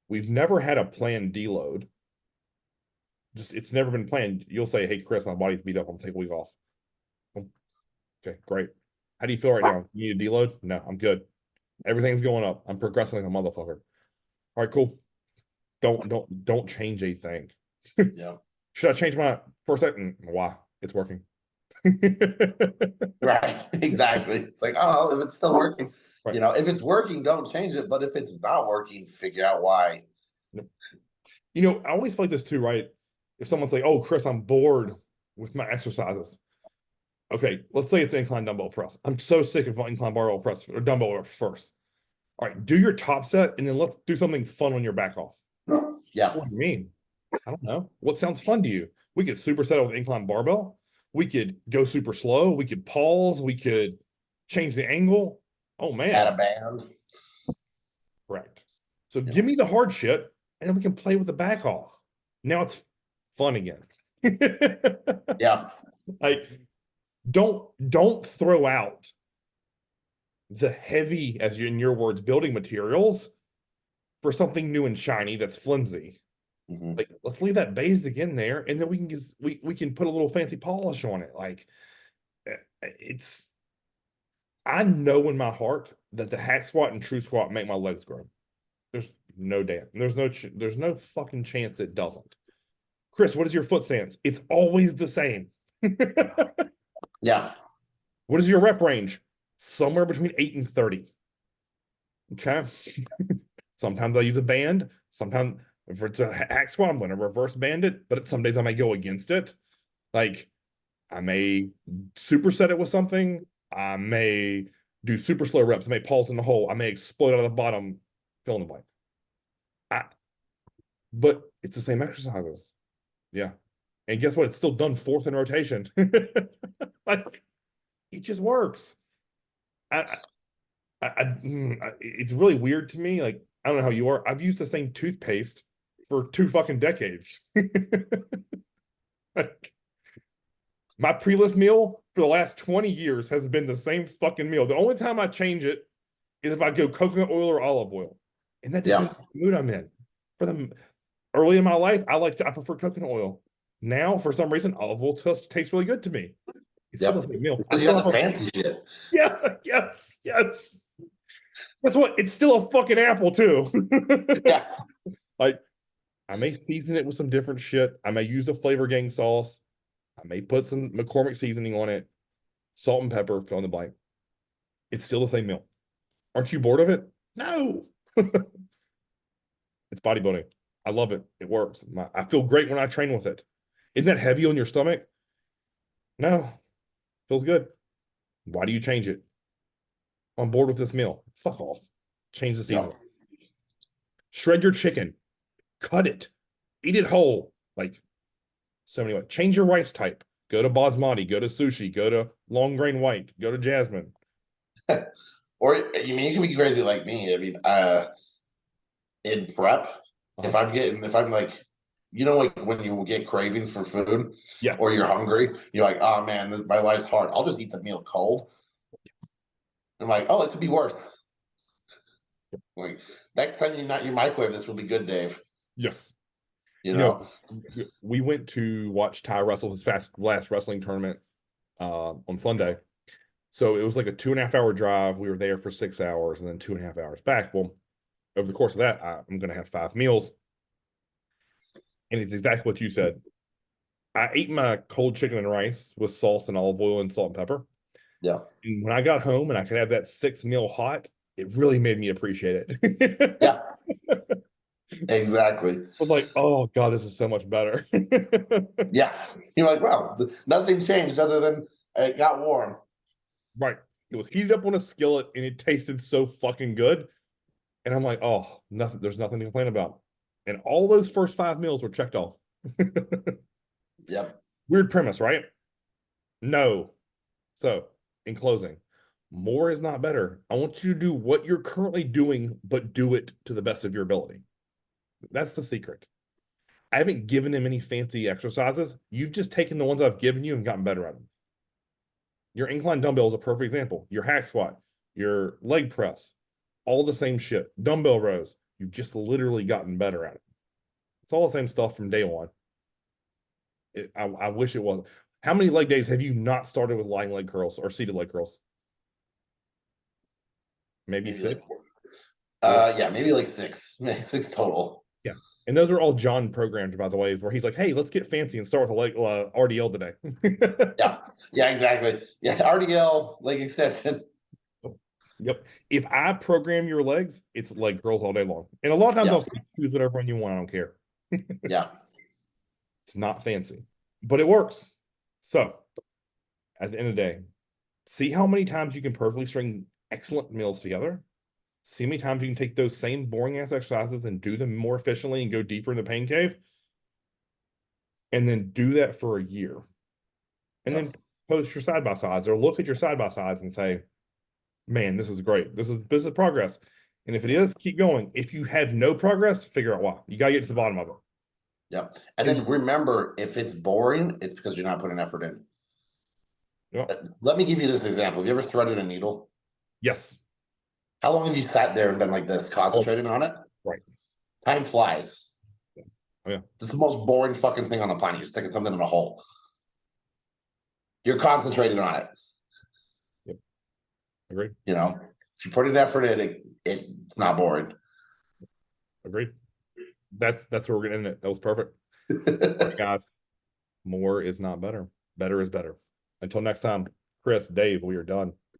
[SPEAKER 1] we've never had a planned deload. Just it's never been planned. You'll say, "Hey, Chris, my body's beat up. I'm gonna take a week off." Okay, great. How do you feel right now? You need a deload? No, I'm good. Everything's going up. I'm progressing like a motherfucker. All right, cool. Don't change a thing.
[SPEAKER 2] Yeah.
[SPEAKER 1] Should I change my first second? Why? It's working.
[SPEAKER 2] Right. Exactly. It's like, oh, if it's still working,
[SPEAKER 1] Right.
[SPEAKER 2] If it's working, don't change it. But if it's not working, figure out why.
[SPEAKER 1] I always feel like this too, right? If someone's like, "Oh, Chris, I'm bored with my exercises." Okay, let's say it's incline dumbbell press. I'm so sick of incline barbell press or dumbbell first. All right, do your top set and then let's do something fun on your back off.
[SPEAKER 2] Yeah.
[SPEAKER 1] What do you mean? I don't know. What sounds fun to you? We could superset with incline barbell. We could go super slow. We could pause. We could change the angle. Oh man.
[SPEAKER 2] Add a band.
[SPEAKER 1] Correct. So give me the hard shit and then we can play with the back off. Now it's fun again.
[SPEAKER 2] Yeah.
[SPEAKER 1] Like don't throw out the heavy, as in your words, building materials for something new and shiny that's flimsy.
[SPEAKER 2] Mm-hmm.
[SPEAKER 1] Like let's leave that basic in there, and then we can put a little fancy polish on it. Like it's, I know in my heart that the hack squat and true squat make my legs grow. There's no damn. There's no fucking chance it doesn't. Chris, what is your foot stance? It's always the same.
[SPEAKER 2] Yeah.
[SPEAKER 1] What is your rep range? Somewhere between 8 and 30. Okay. Sometimes I use a band. Sometimes if it's a hack squat, I'm going to reverse band it, but some days I may go against it. Like I may superset it with something. I may do super slow reps. I may pulse in the hole. I may explode out of the bottom, fill in the blank. But it's the same exercises. Yeah. And guess what? It's still done fourth in rotation. Like it just works. It's really weird to me. Like, I don't know how you are. I've used the same toothpaste for 2 fucking decades. Like, my pre-list meal for the last 20 years has been the same fucking meal. The only time I change it is if I go coconut oil or olive oil. And that depends on the mood I'm in. For the early in my life, I prefer coconut oil. Now, for some reason, olive oil tastes really good to me. It's still the same meal.
[SPEAKER 2] Because you got the fancy shit.
[SPEAKER 1] Yeah, yes. Guess what? It's still a fucking apple, too.
[SPEAKER 2] Yeah.
[SPEAKER 1] Like, I may season it with some different shit. I may use a flavor gang sauce. I may put some McCormick seasoning on it. salt and pepper, fill in the blank. It's still the same meal. Aren't you bored of it? No. It's bodybuilding. I love it. It works. I feel great when I train with it. Isn't that heavy on your stomach? No. Feels good. Why do you change it? I'm bored with this meal. Fuck off. Change the season.
[SPEAKER 2] Yep.
[SPEAKER 1] Shred your chicken. Cut it. Eat it whole. Like so many ways. Change your rice type. Go to basmati. Go to sushi. Go to long grain white. Go to jasmine.
[SPEAKER 2] Or you mean you can be crazy like me. I mean, in prep,
[SPEAKER 1] Uh-huh.
[SPEAKER 2] if I'm like, you know, like when you get cravings for food
[SPEAKER 1] Yes.
[SPEAKER 2] or you're hungry, you're like, oh man, my life's hard. I'll just eat the meal cold. I'm like, oh, it could be worse. Like next time you microwave this will be good, Dave.
[SPEAKER 1] Yes.
[SPEAKER 2] You
[SPEAKER 1] You know,
[SPEAKER 2] know?
[SPEAKER 1] we went to watch Ty wrestle his last wrestling tournament on Sunday. So it was like a 2.5 hour drive. We were there for 6 hours and then 2.5 hours back. Well, over the course of that, I'm going to have 5 meals. And it's exactly what you said. I ate my cold chicken and rice with sauce and olive oil and salt and pepper.
[SPEAKER 2] Yeah.
[SPEAKER 1] And when I got home and I could have that 6th meal hot, it really made me appreciate it.
[SPEAKER 2] Yeah. Exactly.
[SPEAKER 1] I was like, oh God, this is so much better.
[SPEAKER 2] Yeah. You're like, wow, nothing changed other than it got warm.
[SPEAKER 1] Right. It was heated up on a skillet and it tasted so fucking good. And I'm like, oh, nothing, there's nothing to complain about. And all those first 5 meals were checked off.
[SPEAKER 2] Yep.
[SPEAKER 1] Weird premise, right? No. So, in closing, more is not better. I want you to do what you're currently doing, but do it to the best of your ability. That's the secret. I haven't given him any fancy exercises. You've just taken the ones I've given you and gotten better at them. Your incline dumbbell is a perfect example. Your hack squat, your leg press, all the same shit. Dumbbell rows. You've just literally gotten better at it. It's all the same stuff from day one. I wish it wasn't. How many leg days have you not started with lying leg curls or seated leg curls? Maybe
[SPEAKER 2] Maybe
[SPEAKER 1] six.
[SPEAKER 2] yeah, maybe like six. Maybe six total.
[SPEAKER 1] Yeah. And those are all John programmed, by the way, where he's like, hey, let's get fancy and start with a leg RDL today.
[SPEAKER 2] Yeah. Yeah, exactly. Yeah, RDL, leg extension.
[SPEAKER 1] Yep. If I program your legs, it's leg curls all day long. And a lot of times
[SPEAKER 2] Yeah.
[SPEAKER 1] I'll say, choose whatever one you want. I don't care.
[SPEAKER 2] Yeah.
[SPEAKER 1] It's not fancy, but it works. So at the end of the day, see how many times you can perfectly string excellent meals together. See how many times you can take those same boring ass exercises and do them more efficiently and go deeper in the pain cave. And then do that for a year. And then post your side by sides or look at your side by sides and say, man, this is great. This is progress. And if it is, keep going. If you have no progress, figure out why. You gotta get to the bottom of it.
[SPEAKER 2] Yeah. And then remember, if it's boring, it's because you're not putting effort in.
[SPEAKER 1] Yep.
[SPEAKER 2] Let me give you this example. Have you ever threaded a needle?
[SPEAKER 1] Yes.
[SPEAKER 2] How long have you sat there and been like this, concentrating on it?
[SPEAKER 1] Right.
[SPEAKER 2] Time flies.
[SPEAKER 1] Oh, yeah.
[SPEAKER 2] It's the most boring fucking thing on the planet. You're sticking something in a hole. You're concentrating on it.
[SPEAKER 1] Yep. Agreed.
[SPEAKER 2] You know, if you put an effort in, it's not boring.
[SPEAKER 1] Agreed. That's where we're gonna end it. That was perfect. All right, guys. More is not better. Better is better. Until next time, Chris, Dave, we are done.